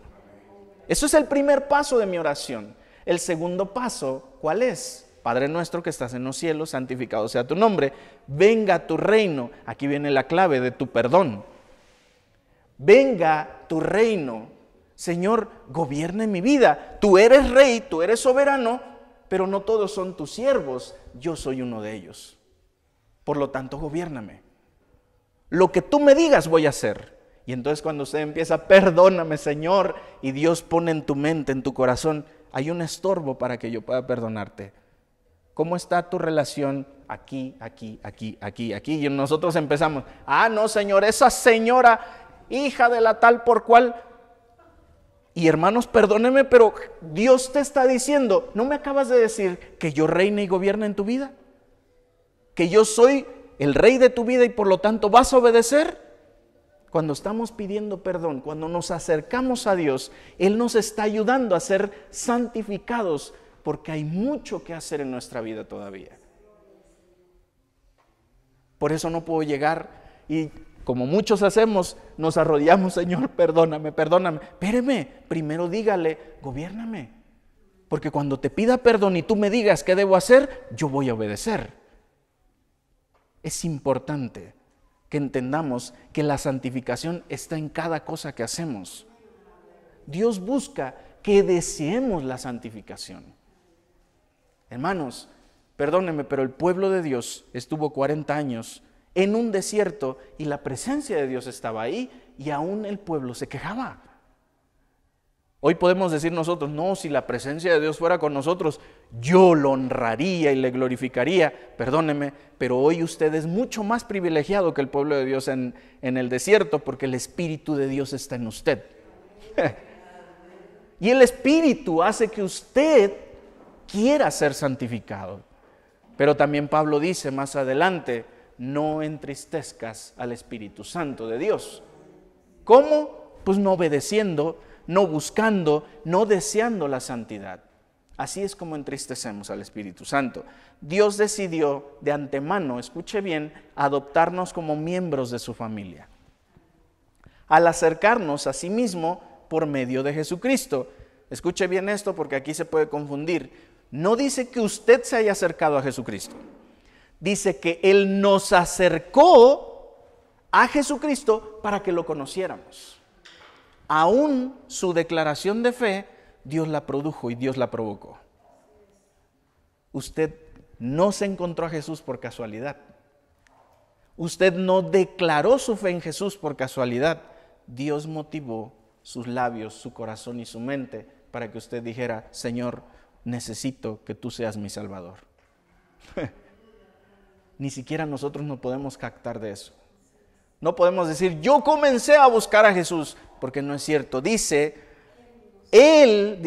S1: Eso es el primer paso de mi oración. El segundo paso, ¿cuál es? Padre nuestro que estás en los cielos, santificado sea tu nombre. Venga tu reino. Aquí viene la clave de tu perdón. Venga tu reino. Señor, gobierna en mi vida. Tú eres rey, tú eres soberano, pero no todos son tus siervos. Yo soy uno de ellos. Por lo tanto, gobiérname. Lo que tú me digas voy a hacer. Y entonces cuando usted empieza: perdóname, Señor, y Dios pone en tu mente, en tu corazón, hay un estorbo para que yo pueda perdonarte. ¿Cómo está tu relación aquí, aquí, aquí, aquí, aquí? Y nosotros empezamos: no, Señor, esa señora, hija de la tal por cual. Y hermanos, perdóneme, pero Dios te está diciendo: ¿no me acabas de decir que yo reine y gobierne en tu vida? ¿Que yo soy el rey de tu vida y por lo tanto vas a obedecer? Cuando estamos pidiendo perdón, cuando nos acercamos a Dios, Él nos está ayudando a ser santificados, porque hay mucho que hacer en nuestra vida todavía. Por eso no puedo llegar y, como muchos hacemos, nos arrodillamos: Señor, perdóname, perdóname. Espéreme, primero dígale: gobiérname. Porque cuando te pida perdón y tú me digas qué debo hacer, yo voy a obedecer. Es importante que entendamos que la santificación está en cada cosa que hacemos. Dios busca que deseemos la santificación. Hermanos, perdónenme, pero el pueblo de Dios estuvo 40 años en un desierto y la presencia de Dios estaba ahí y aún el pueblo se quejaba. Hoy podemos decir nosotros: no, si la presencia de Dios fuera con nosotros, yo lo honraría y le glorificaría. Perdóneme, pero hoy usted es mucho más privilegiado que el pueblo de Dios en el desierto, porque el Espíritu de Dios está en usted. Y el Espíritu hace que usted quiera ser santificado. Pero también Pablo dice más adelante: no entristezcas al Espíritu Santo de Dios. ¿Cómo? Pues no obedeciendo, no buscando, no deseando la santidad. Así es como entristecemos al Espíritu Santo. Dios decidió de antemano, escuche bien, adoptarnos como miembros de su familia, al acercarnos a sí mismo por medio de Jesucristo. Escuche bien esto, porque aquí se puede confundir. No dice que usted se haya acercado a Jesucristo. Dice que Él nos acercó a Jesucristo para que lo conociéramos. Aún su declaración de fe, Dios la produjo y Dios la provocó. Usted no se encontró a Jesús por casualidad. Usted no declaró su fe en Jesús por casualidad. Dios motivó sus labios, su corazón y su mente para que usted dijera: Señor, necesito que tú seas mi Salvador. Ni siquiera nosotros nos podemos captar de eso. No podemos decir: yo comencé a buscar a Jesús, porque no es cierto. Él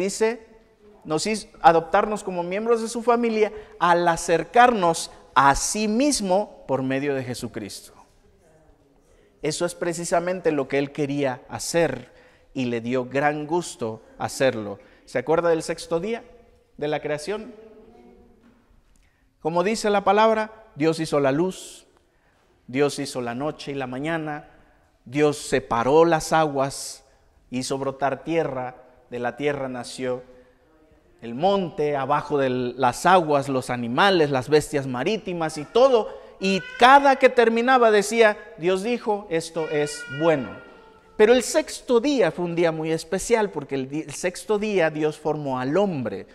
S1: nos hizo adoptarnos como miembros de su familia al acercarnos a sí mismo por medio de Jesucristo. Eso es precisamente lo que Él quería hacer y le dio gran gusto hacerlo. ¿Se acuerda del sexto día de la creación? Como dice la palabra, Dios hizo la luz, Dios hizo la noche y la mañana, Dios separó las aguas, hizo brotar tierra, de la tierra nació el monte, abajo de las aguas los animales, las bestias marítimas y todo, y cada que terminaba decía: Dios dijo, esto es bueno. Pero el sexto día fue un día muy especial, porque el sexto día Dios formó al hombre,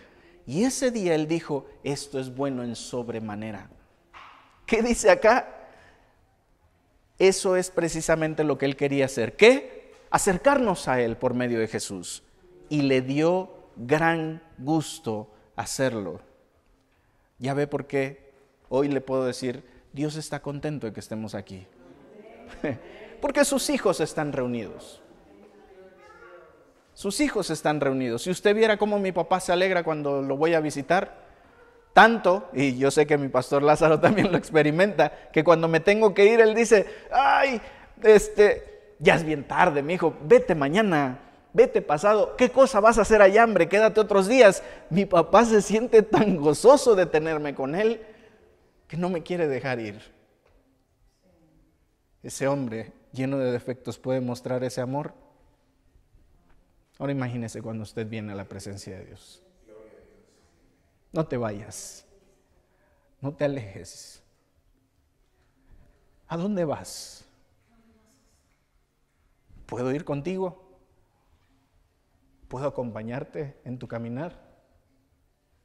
S1: y ese día Él dijo: esto es bueno en sobremanera. ¿Qué dice acá? Eso es precisamente lo que Él quería hacer. ¿Qué? Acercarnos a Él por medio de Jesús. Y le dio gran gusto hacerlo. Ya ve por qué hoy le puedo decir: Dios está contento de que estemos aquí. Porque sus hijos están reunidos. Sus hijos están reunidos. Si usted viera cómo mi papá se alegra cuando lo voy a visitar, tanto, y yo sé que mi pastor Lázaro también lo experimenta, que cuando me tengo que ir, él dice, ay, ya es bien tarde, mi hijo, vete mañana, vete pasado, ¿qué cosa vas a hacer allá, hombre? Quédate otros días. Mi papá se siente tan gozoso de tenerme con él, que no me quiere dejar ir. Ese hombre lleno de defectos puede mostrar ese amor. Ahora imagínese cuando usted viene a la presencia de Dios. No te vayas, no te alejes. ¿A dónde vas? ¿Puedo ir contigo? ¿Puedo acompañarte en tu caminar?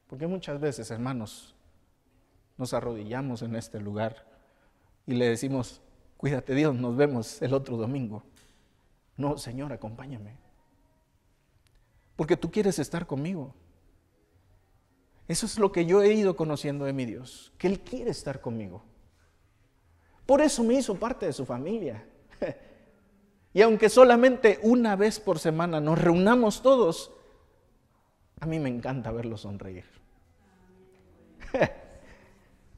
S1: Porque muchas veces, hermanos, nos arrodillamos en este lugar y le decimos, cuídate Dios, nos vemos el otro domingo. No, Señor, acompáñame. Porque tú quieres estar conmigo. Eso es lo que yo he ido conociendo de mi Dios, que Él quiere estar conmigo. Por eso me hizo parte de su familia. Y aunque solamente una vez por semana nos reunamos todos, a mí me encanta verlo sonreír.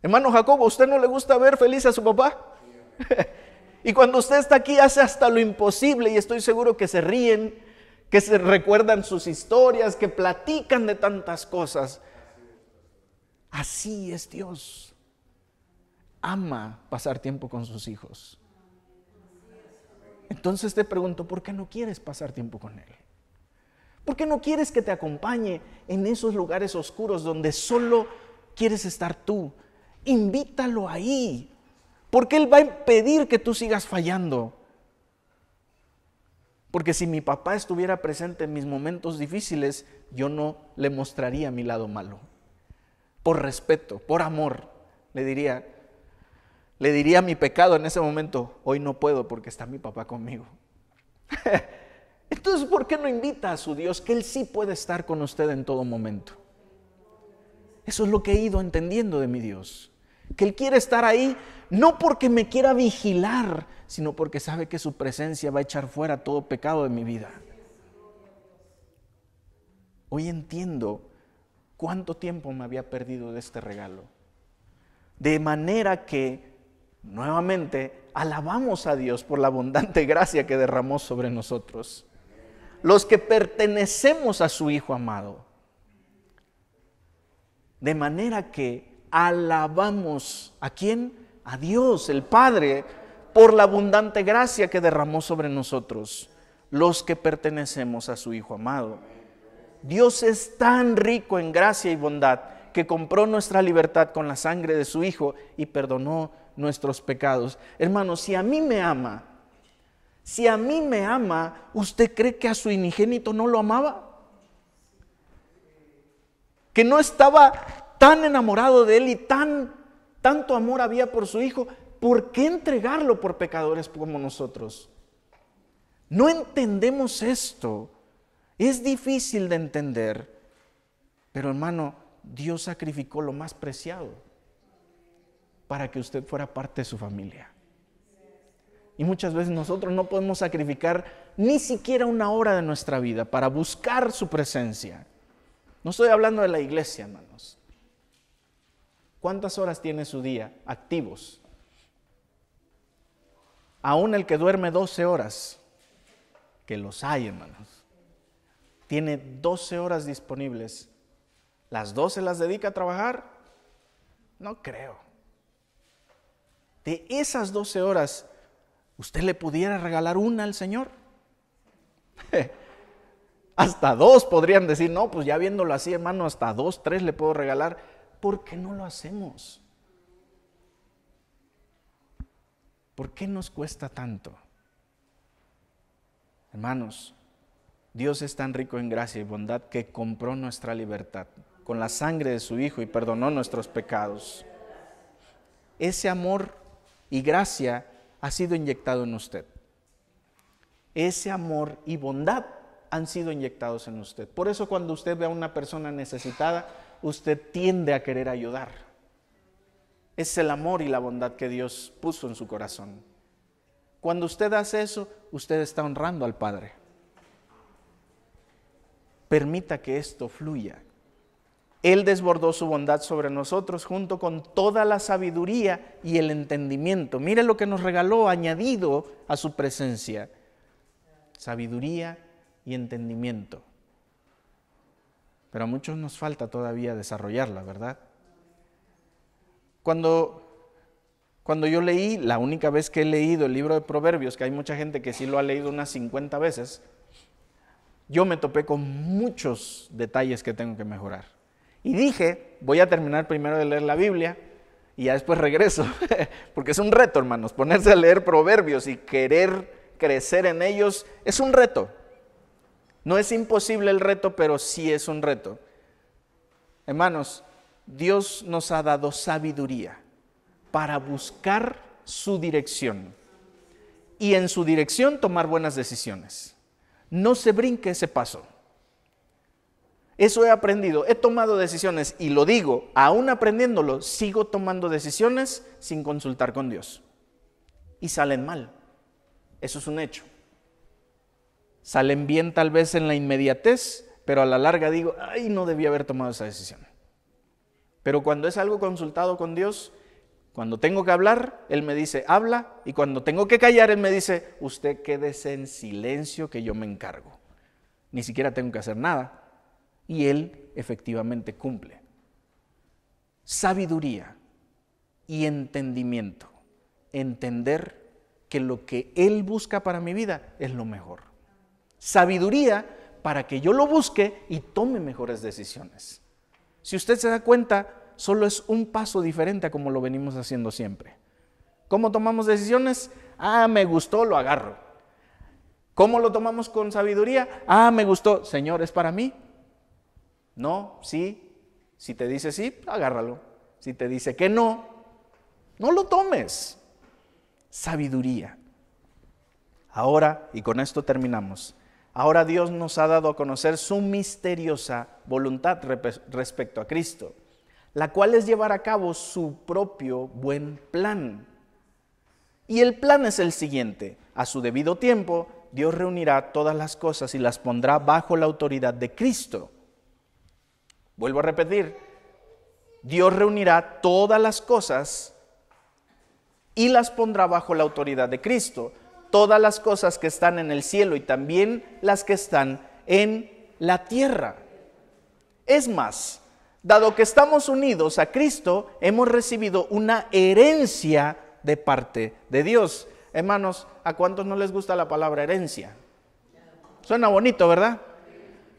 S1: Hermano Jacobo, ¿a usted no le gusta ver feliz a su papá? Y cuando usted está aquí hace hasta lo imposible y estoy seguro que se ríen, que se recuerdan sus historias, que platican de tantas cosas. Así es Dios. Ama pasar tiempo con sus hijos. Entonces te pregunto, ¿por qué no quieres pasar tiempo con Él? ¿Por qué no quieres que te acompañe en esos lugares oscuros donde solo quieres estar tú? Invítalo ahí, porque Él va a impedir que tú sigas fallando. Porque si mi papá estuviera presente en mis momentos difíciles, yo no le mostraría mi lado malo. Por respeto, por amor, le diría mi pecado en ese momento, hoy no puedo porque está mi papá conmigo. Entonces, ¿por qué no invita a su Dios que Él sí puede estar con usted en todo momento? Eso es lo que he ido entendiendo de mi Dios, que Él quiere estar ahí no porque me quiera vigilar, sino porque sabe que su presencia va a echar fuera todo pecado de mi vida. Hoy entiendo cuánto tiempo me había perdido de este regalo. De manera que, nuevamente, alabamos a Dios por la abundante gracia que derramó sobre nosotros. Los que pertenecemos a su Hijo amado. De manera que alabamos, ¿a quién? A Dios, el Padre, por la abundante gracia que derramó sobre nosotros, los que pertenecemos a su Hijo amado. Dios es tan rico en gracia y bondad que compró nuestra libertad con la sangre de su Hijo y perdonó nuestros pecados. Hermanos, si a mí me ama, ¿usted cree que a su unigénito no lo amaba? Que no estaba tan enamorado de Él y tanto amor había por su Hijo. ¿Por qué entregarlo por pecadores como nosotros? No entendemos esto. Es difícil de entender, pero hermano, Dios sacrificó lo más preciado para que usted fuera parte de su familia. Y muchas veces nosotros no podemos sacrificar ni siquiera una hora de nuestra vida para buscar su presencia. No estoy hablando de la iglesia, hermanos. ¿Cuántas horas tiene su día activos? Aún el que duerme 12 horas, que los hay, hermanos, tiene 12 horas disponibles. ¿Las 12 las dedica a trabajar? No creo. De esas 12 horas, ¿usted le pudiera regalar una al Señor? Hasta 2 podrían decir, no, pues ya viéndolo así, hermano, hasta 2, 3 le puedo regalar. ¿Por qué no lo hacemos? ¿Por qué nos cuesta tanto? Hermanos, Dios es tan rico en gracia y bondad que compró nuestra libertad con la sangre de su Hijo y perdonó nuestros pecados. Ese amor y gracia ha sido inyectado en usted. Ese amor y bondad han sido inyectados en usted. Por eso cuando usted ve a una persona necesitada, usted tiende a querer ayudar. Es el amor y la bondad que Dios puso en su corazón. Cuando usted hace eso, usted está honrando al Padre. Permita que esto fluya. Él desbordó su bondad sobre nosotros junto con toda la sabiduría y el entendimiento. Mire lo que nos regaló añadido a su presencia. Sabiduría y entendimiento. Pero a muchos nos falta todavía desarrollarla, ¿verdad? Cuando yo leí, la única vez que he leído el libro de Proverbios, que hay mucha gente que sí lo ha leído unas 50 veces, yo me topé con muchos detalles que tengo que mejorar. Y dije, voy a terminar primero de leer la Biblia y ya después regreso, porque es un reto, hermanos, ponerse a leer Proverbios y querer crecer en ellos es un reto. No es imposible el reto, pero sí es un reto. Hermanos, Dios nos ha dado sabiduría para buscar su dirección y en su dirección tomar buenas decisiones. No se brinque ese paso. Eso he aprendido, he tomado decisiones y lo digo, aún aprendiéndolo, sigo tomando decisiones sin consultar con Dios. Y salen mal. Eso es un hecho. Salen bien tal vez en la inmediatez, pero a la larga digo, ay, no debí haber tomado esa decisión. Pero cuando es algo consultado con Dios, cuando tengo que hablar, Él me dice, habla, y cuando tengo que callar, Él me dice, usted quédese en silencio que yo me encargo. Ni siquiera tengo que hacer nada. Y Él efectivamente cumple. Sabiduría y entendimiento. Entender que lo que Él busca para mi vida es lo mejor. Sabiduría para que yo lo busque y tome mejores decisiones. Si usted se da cuenta, solo es un paso diferente a como lo venimos haciendo siempre. ¿Cómo tomamos decisiones? Me gustó, lo agarro. ¿Cómo lo tomamos con sabiduría? Me gustó, Señor, ¿es para mí? No, sí. Si te dice sí, agárralo. Si te dice que no, no lo tomes. Sabiduría. Ahora, y con esto terminamos, ahora Dios nos ha dado a conocer su misteriosa voluntad respecto a Cristo, la cual es llevar a cabo su propio buen plan. Y el plan es el siguiente: a su debido tiempo, Dios reunirá todas las cosas y las pondrá bajo la autoridad de Cristo. Vuelvo a repetir, Dios reunirá todas las cosas y las pondrá bajo la autoridad de Cristo. Todas las cosas que están en el cielo y también las que están en la tierra. Es más, dado que estamos unidos a Cristo, hemos recibido una herencia de parte de Dios. Hermanos, ¿a cuántos no les gusta la palabra herencia? Suena bonito, ¿verdad?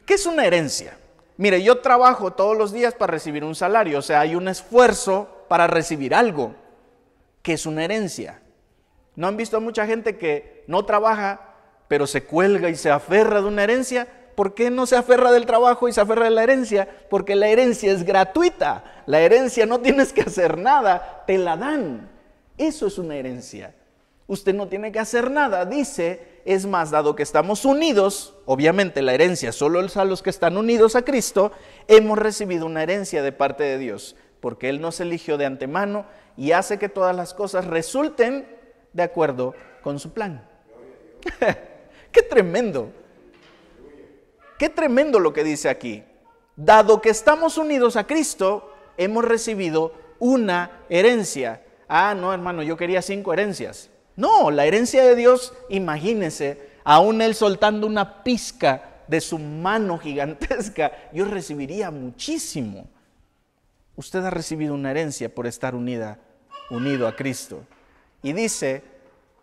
S1: ¿Qué es una herencia? Mire, yo trabajo todos los días para recibir un salario, o sea, hay un esfuerzo para recibir algo. ¿Qué es una herencia? ¿No han visto a mucha gente que no trabaja, pero se cuelga y se aferra de una herencia? ¿Por qué no se aferra del trabajo y se aferra de la herencia? Porque la herencia es gratuita. La herencia no tienes que hacer nada, te la dan. Eso es una herencia. Usted no tiene que hacer nada, dice. Es más, dado que estamos unidos, obviamente la herencia solo es a los que están unidos a Cristo, hemos recibido una herencia de parte de Dios, porque Él nos eligió de antemano y hace que todas las cosas resulten de acuerdo con su plan. ¡Qué tremendo! ¡Qué tremendo lo que dice aquí! Dado que estamos unidos a Cristo, hemos recibido una herencia. No, hermano, yo quería 5 herencias. No, la herencia de Dios, imagínese, aún Él soltando una pizca de su mano gigantesca, yo recibiría muchísimo. Usted ha recibido una herencia por estar unido a Cristo. Y dice,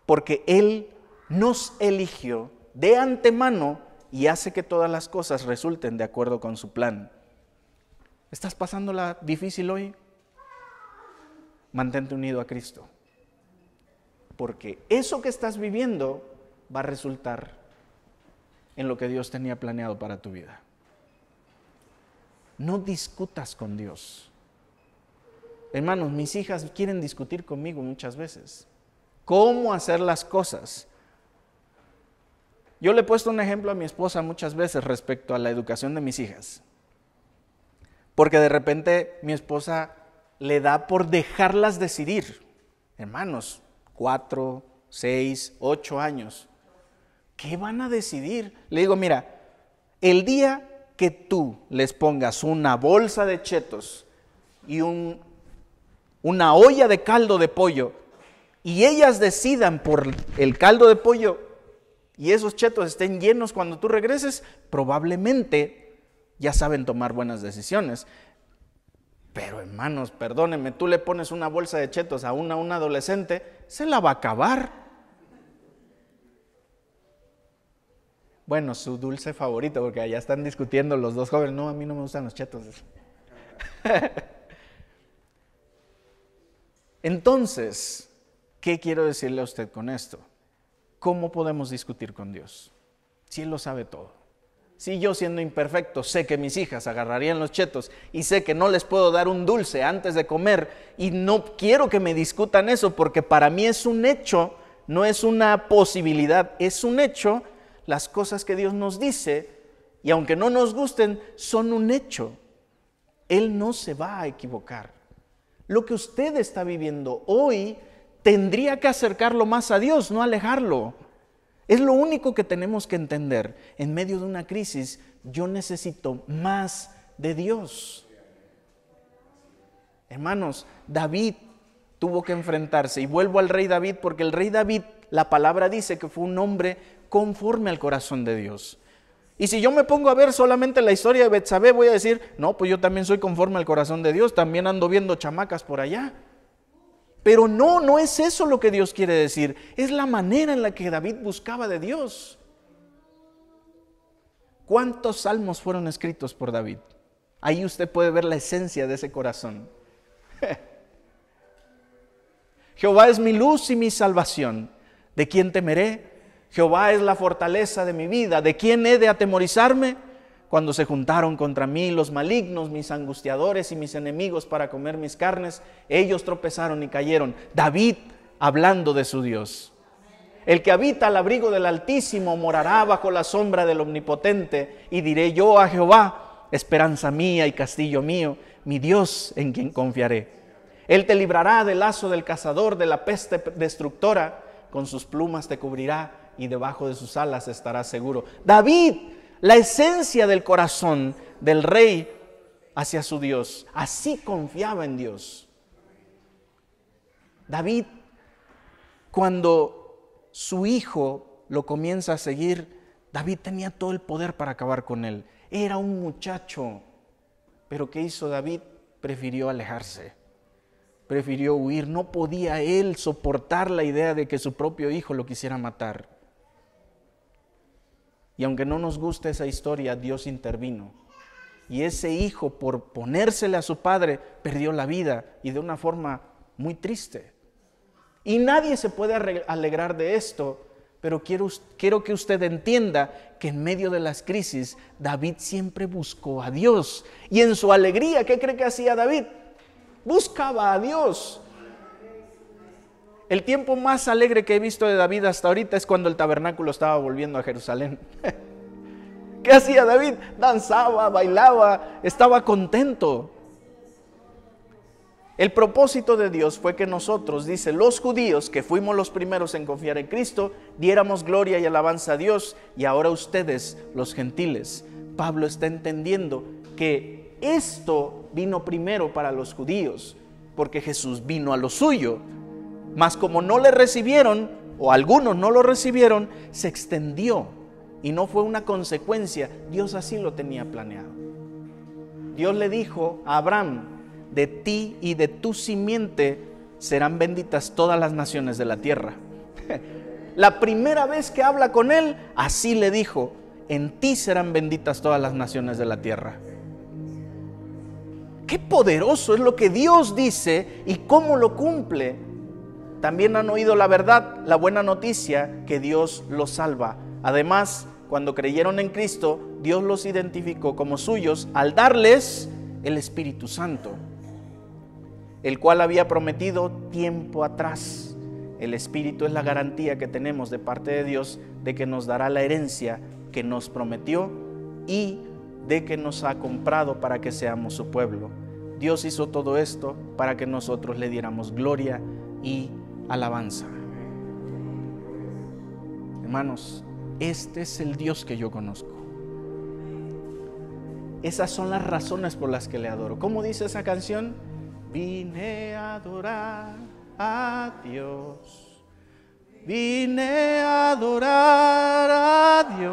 S1: porque Él nos eligió de antemano y hace que todas las cosas resulten de acuerdo con su plan. ¿Estás pasándola difícil hoy? Mantente unido a Cristo. Porque eso que estás viviendo va a resultar en lo que Dios tenía planeado para tu vida. No discutas con Dios. Hermanos, mis hijas quieren discutir conmigo muchas veces. ¿Cómo hacer las cosas? Yo le he puesto un ejemplo a mi esposa muchas veces respecto a la educación de mis hijas. Porque de repente mi esposa le da por dejarlas decidir. Hermanos, 4, 6, 8 años. ¿Qué van a decidir? Le digo, mira, el día que tú les pongas una bolsa de chetos y una olla de caldo de pollo y ellas decidan por el caldo de pollo y esos chetos estén llenos cuando tú regreses, probablemente ya saben tomar buenas decisiones. Pero hermanos, perdónenme, tú le pones una bolsa de chetos a una adolescente, se la va a acabar. Bueno, su dulce favorito, porque allá están discutiendo los dos jóvenes. No, a mí no me gustan los chetos. Entonces, ¿qué quiero decirle a usted con esto? ¿Cómo podemos discutir con Dios? Si Él lo sabe todo. Si yo, siendo imperfecto, sé que mis hijas agarrarían los chetos y sé que no les puedo dar un dulce antes de comer y no quiero que me discutan eso porque para mí es un hecho, no es una posibilidad, es un hecho. Las cosas que Dios nos dice, y aunque no nos gusten, son un hecho. Él no se va a equivocar. Lo que usted está viviendo hoy tendría que acercarlo más a Dios, no alejarlo. Es lo único que tenemos que entender. En medio de una crisis, yo necesito más de Dios. Hermanos, David tuvo que enfrentarse, y vuelvo al rey David, porque el rey David, la palabra dice que fue un hombre conforme al corazón de Dios. Y si yo me pongo a ver solamente la historia de Betsabé, voy a decir, no, pues yo también soy conforme al corazón de Dios, también ando viendo chamacas por allá. Pero no es eso lo que Dios quiere decir, es la manera en la que David buscaba de Dios. ¿Cuántos salmos fueron escritos por David? Ahí usted puede ver la esencia de ese corazón. Jehová es mi luz y mi salvación. ¿De quién temeré? Jehová es la fortaleza de mi vida. ¿De quién he de atemorizarme? Cuando se juntaron contra mí los malignos, mis angustiadores y mis enemigos para comer mis carnes, ellos tropezaron y cayeron. David hablando de su Dios. El que habita al abrigo del Altísimo morará bajo la sombra del Omnipotente. Y diré yo a Jehová, esperanza mía y castillo mío, mi Dios en quien confiaré. Él te librará del lazo del cazador, de la peste destructora. Con sus plumas te cubrirá y debajo de sus alas estarás seguro. David, la esencia del corazón del rey hacia su Dios, así confiaba en Dios. David, cuando su hijo lo comienza a seguir, David tenía todo el poder para acabar con él. Era un muchacho, pero ¿qué hizo David? Prefirió alejarse. Prefirió huir. No podía él soportar la idea de que su propio hijo lo quisiera matar. Y aunque no nos guste esa historia, Dios intervino. Y ese hijo, por ponérsele a su padre, perdió la vida y de una forma muy triste. Y nadie se puede alegrar de esto, pero quiero que usted entienda que en medio de las crisis, David siempre buscó a Dios. Y en su alegría, ¿qué cree que hacía David? Buscaba a Dios. El tiempo más alegre que he visto de David hasta ahorita es cuando el tabernáculo estaba volviendo a Jerusalén. ¿Qué hacía David? Danzaba, bailaba, estaba contento. El propósito de Dios fue que nosotros, dice, los judíos, que fuimos los primeros en confiar en Cristo, diéramos gloria y alabanza a Dios, y ahora ustedes, los gentiles. Pablo está entendiendo que esto vino primero para los judíos, porque Jesús vino a lo suyo. Mas como no le recibieron, o algunos no lo recibieron, se extendió y no fue una consecuencia. Dios así lo tenía planeado. Dios le dijo a Abraham, de ti y de tu simiente serán benditas todas las naciones de la tierra. La primera vez que habla con él, así le dijo, en ti serán benditas todas las naciones de la tierra. Qué poderoso es lo que Dios dice y cómo lo cumple. También han oído la verdad, la buena noticia, que Dios los salva. Además, cuando creyeron en Cristo, Dios los identificó como suyos al darles el Espíritu Santo, el cual había prometido tiempo atrás. El Espíritu es la garantía que tenemos de parte de Dios de que nos dará la herencia que nos prometió y de que nos ha comprado para que seamos su pueblo. Dios hizo todo esto para que nosotros le diéramos gloria y alabanza. Hermanos, este es el Dios que yo conozco. Esas son las razones por las que le adoro. ¿Cómo dice esa canción? Vine a adorar a Dios. Vine a adorar a Dios.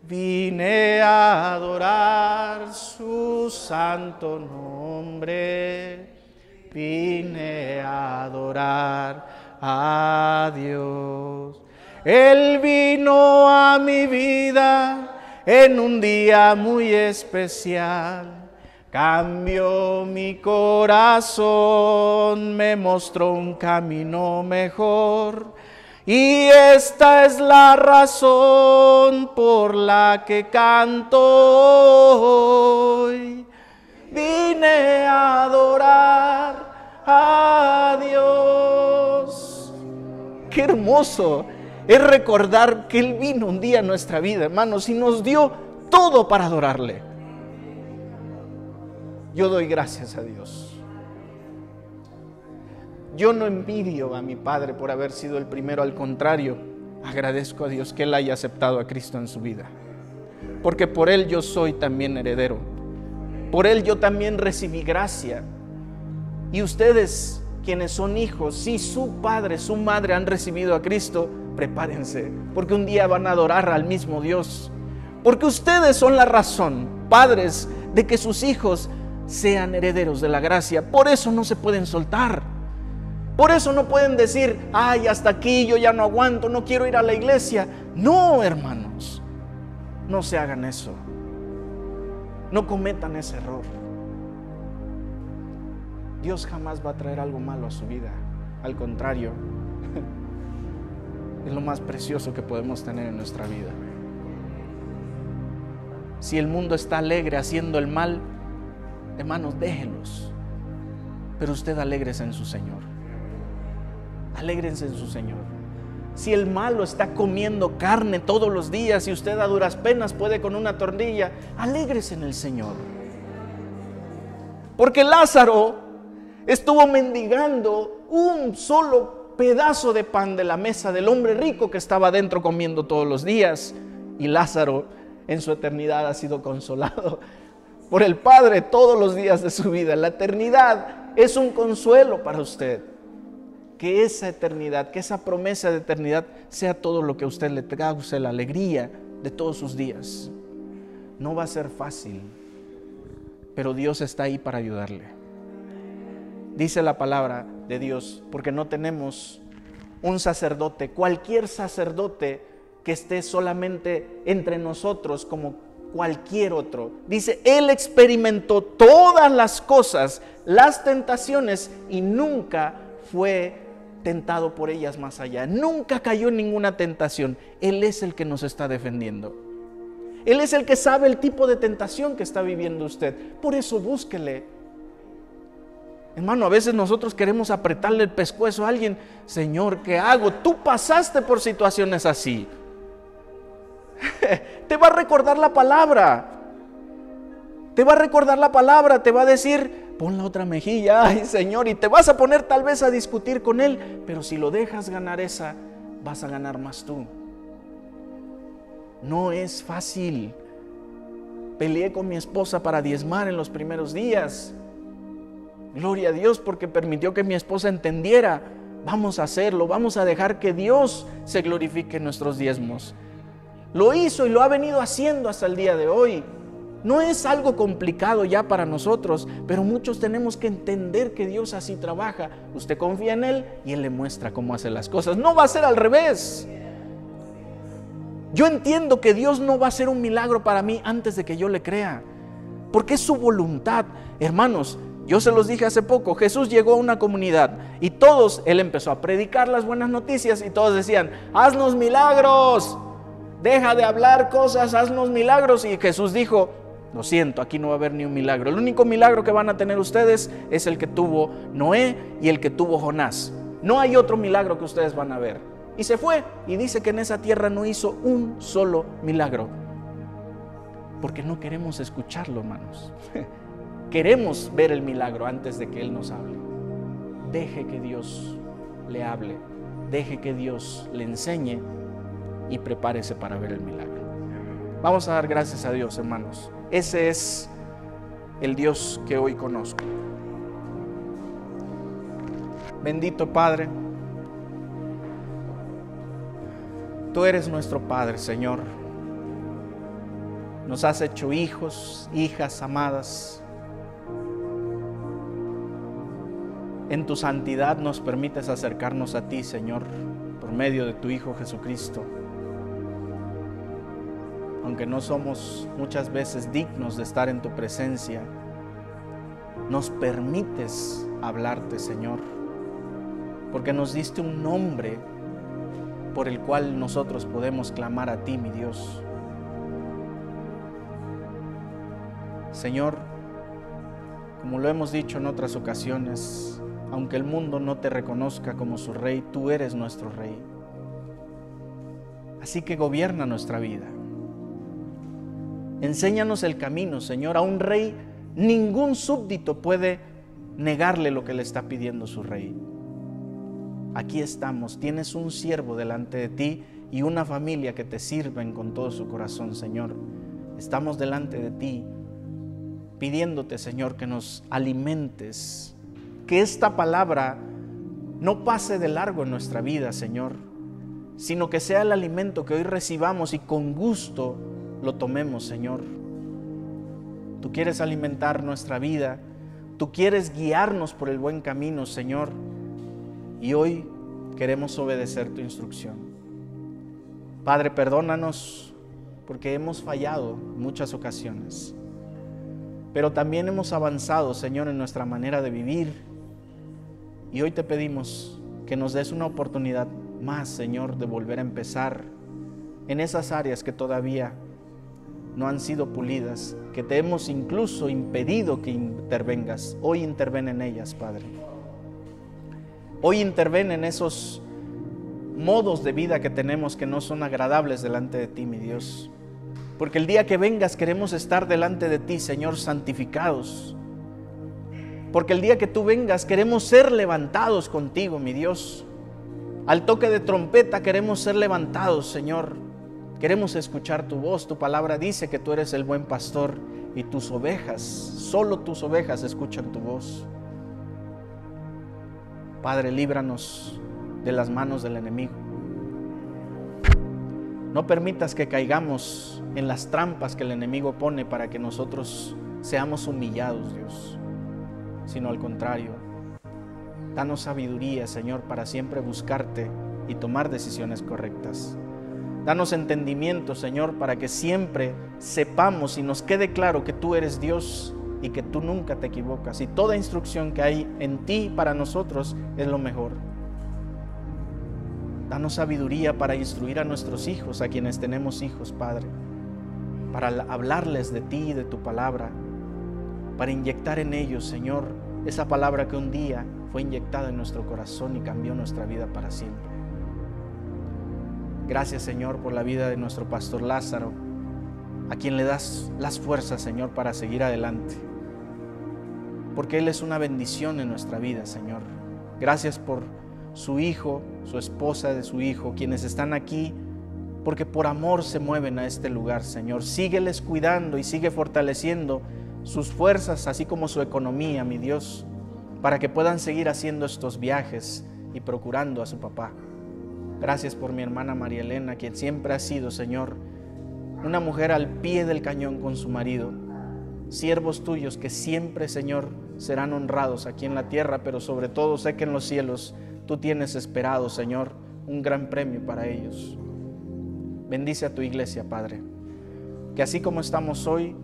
S1: Vine a adorar su santo nombre. Vine a adorar a Dios. Él vino a mi vida en un día muy especial. Cambió mi corazón, me mostró un camino mejor. Y esta es la razón por la que canto hoy. Vine a adorar a Dios. Qué hermoso es recordar que Él vino un día a nuestra vida, hermanos, y nos dio todo para adorarle. Yo doy gracias a Dios. Yo no envidio a mi padre por haber sido el primero, al contrario, agradezco a Dios que Él haya aceptado a Cristo en su vida, porque por Él yo soy también heredero, por Él yo también recibí gracia. Y ustedes, quienes son hijos, si su padre, su madre han recibido a Cristo, prepárense, porque un día van a adorar al mismo Dios, porque ustedes son la razón, padres, de que sus hijos sean herederos de la gracia. Por eso no se pueden soltar. Por eso no pueden decir, ay, hasta aquí, yo ya no aguanto, no quiero ir a la iglesia. No, hermanos, no se hagan eso. No cometan ese error. Dios jamás va a traer algo malo a su vida. Al contrario, es lo más precioso que podemos tener en nuestra vida. Si el mundo está alegre haciendo el mal, hermanos, déjenlos. Pero usted alégrese en su Señor. Alégrense en su Señor. Si el malo está comiendo carne todos los días y usted a duras penas puede con una tortilla, alégrese en el Señor. Porque Lázaro estuvo mendigando un solo pedazo de pan de la mesa del hombre rico que estaba adentro comiendo todos los días. Y Lázaro en su eternidad ha sido consolado por el Padre todos los días de su vida. La eternidad es un consuelo para usted. Que esa eternidad, que esa promesa de eternidad sea todo lo que a usted le cause la alegría de todos sus días. No va a ser fácil, pero Dios está ahí para ayudarle. Dice la palabra de Dios, porque no tenemos un sacerdote, cualquier sacerdote que esté solamente entre nosotros como cualquier otro. Dice, Él experimentó todas las cosas, las tentaciones, y nunca fue tentado por ellas más allá. Nunca cayó en ninguna tentación. Él es el que nos está defendiendo. Él es el que sabe el tipo de tentación que está viviendo usted. Por eso búsquele. Hermano, a veces nosotros queremos apretarle el pescuezo a alguien. Señor, ¿qué hago? Tú pasaste por situaciones así. Te va a recordar la palabra. Te va a recordar la palabra. Te va a decir, pon la otra mejilla, ay Señor, y te vas a poner tal vez a discutir con Él, pero si lo dejas ganar esa, vas a ganar más tú. No es fácil. Peleé con mi esposa para diezmar en los primeros días. Gloria a Dios porque permitió que mi esposa entendiera. Vamos a hacerlo, vamos a dejar que Dios se glorifique en nuestros diezmos. Lo hizo y lo ha venido haciendo hasta el día de hoy. No es algo complicado ya para nosotros, pero muchos tenemos que entender que Dios así trabaja. Usted confía en Él y Él le muestra cómo hace las cosas. No va a ser al revés. Yo entiendo que Dios no va a hacer un milagro para mí antes de que yo le crea, porque es su voluntad. Hermanos, yo se los dije hace poco, Jesús llegó a una comunidad y todos, Él empezó a predicar las buenas noticias y todos decían, haznos milagros, deja de hablar cosas, haznos milagros. Y Jesús dijo, lo siento, aquí no va a haber ni un milagro. El único milagro que van a tener ustedes es el que tuvo Noé y el que tuvo Jonás. No hay otro milagro que ustedes van a ver. Y se fue y dice que en esa tierra no hizo un solo milagro. Porque no queremos escucharlo, hermanos. Queremos ver el milagro antes de que Él nos hable. Deje que Dios le hable. deje que Dios le enseñe y prepárese para ver el milagro. Vamos a dar gracias a Dios, hermanos. Ese es el Dios que hoy conozco. Bendito Padre, tú eres nuestro Padre, Señor. Nos has hecho hijos, hijas amadas. En tu santidad nos permites acercarnos a ti, Señor, por medio de tu Hijo Jesucristo. Aunque no somos muchas veces dignos de estar en tu presencia, nos permites hablarte, Señor, porque nos diste un nombre por el cual nosotros podemos clamar a ti, mi Dios. Señor, como lo hemos dicho en otras ocasiones, aunque el mundo no te reconozca como su Rey, tú eres nuestro Rey. Así que gobierna nuestra vida. Enséñanos el camino, Señor. A un rey ningún súbdito puede negarle lo que le está pidiendo su rey. Aquí estamos, tienes un siervo delante de ti y una familia que te sirven con todo su corazón, Señor. Estamos delante de ti, pidiéndote, Señor, que nos alimentes, que esta palabra no pase de largo en nuestra vida, Señor, sino que sea el alimento que hoy recibamos y con gusto lo tomemos, Señor. Tú quieres alimentar nuestra vida, tú quieres guiarnos por el buen camino, Señor, y hoy queremos obedecer tu instrucción. Padre, perdónanos porque hemos fallado en muchas ocasiones, pero también hemos avanzado, Señor, en nuestra manera de vivir, y hoy te pedimos que nos des una oportunidad más, Señor, de volver a empezar en esas áreas que todavía no han sido pulidas, que te hemos incluso impedido que intervengas. Hoy interven en ellas, Padre. Hoy interven en esos modos de vida que tenemos que no son agradables delante de ti, mi Dios. Porque el día que vengas queremos estar delante de ti, Señor, santificados. Porque el día que tú vengas queremos ser levantados contigo, mi Dios. Al toque de trompeta queremos ser levantados, Señor. Queremos escuchar tu voz. Tu palabra dice que tú eres el buen pastor y tus ovejas, solo tus ovejas escuchan tu voz. Padre, líbranos de las manos del enemigo. No permitas que caigamos en las trampas que el enemigo pone para que nosotros seamos humillados, Dios, sino al contrario. Danos sabiduría, Señor, para siempre buscarte y tomar decisiones correctas. Danos entendimiento, Señor, para que siempre sepamos y nos quede claro que tú eres Dios y que tú nunca te equivocas. Y toda instrucción que hay en ti para nosotros es lo mejor. Danos sabiduría para instruir a nuestros hijos, a quienes tenemos hijos, Padre, para hablarles de ti y de tu palabra, para inyectar en ellos, Señor, esa palabra que un día fue inyectada en nuestro corazón y cambió nuestra vida para siempre. Gracias, Señor, por la vida de nuestro pastor Lázaro, a quien le das las fuerzas, Señor, para seguir adelante, porque Él es una bendición en nuestra vida, Señor. Gracias por su hijo, su esposa de su hijo, quienes están aquí, porque por amor se mueven a este lugar, Señor. Sígueles cuidando y sigue fortaleciendo sus fuerzas, así como su economía, mi Dios, para que puedan seguir haciendo estos viajes y procurando a su papá. Gracias por mi hermana María Elena, quien siempre ha sido, Señor, una mujer al pie del cañón con su marido. Siervos tuyos que siempre, Señor, serán honrados aquí en la tierra, pero sobre todo sé que en los cielos tú tienes esperado, Señor, un gran premio para ellos. Bendice a tu iglesia, Padre, que así como estamos hoy,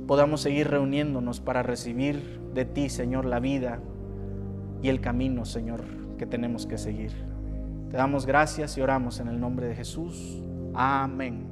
S1: podamos seguir reuniéndonos para recibir de ti, Señor, la vida y el camino, Señor, que tenemos que seguir. Te damos gracias y oramos en el nombre de Jesús. Amén.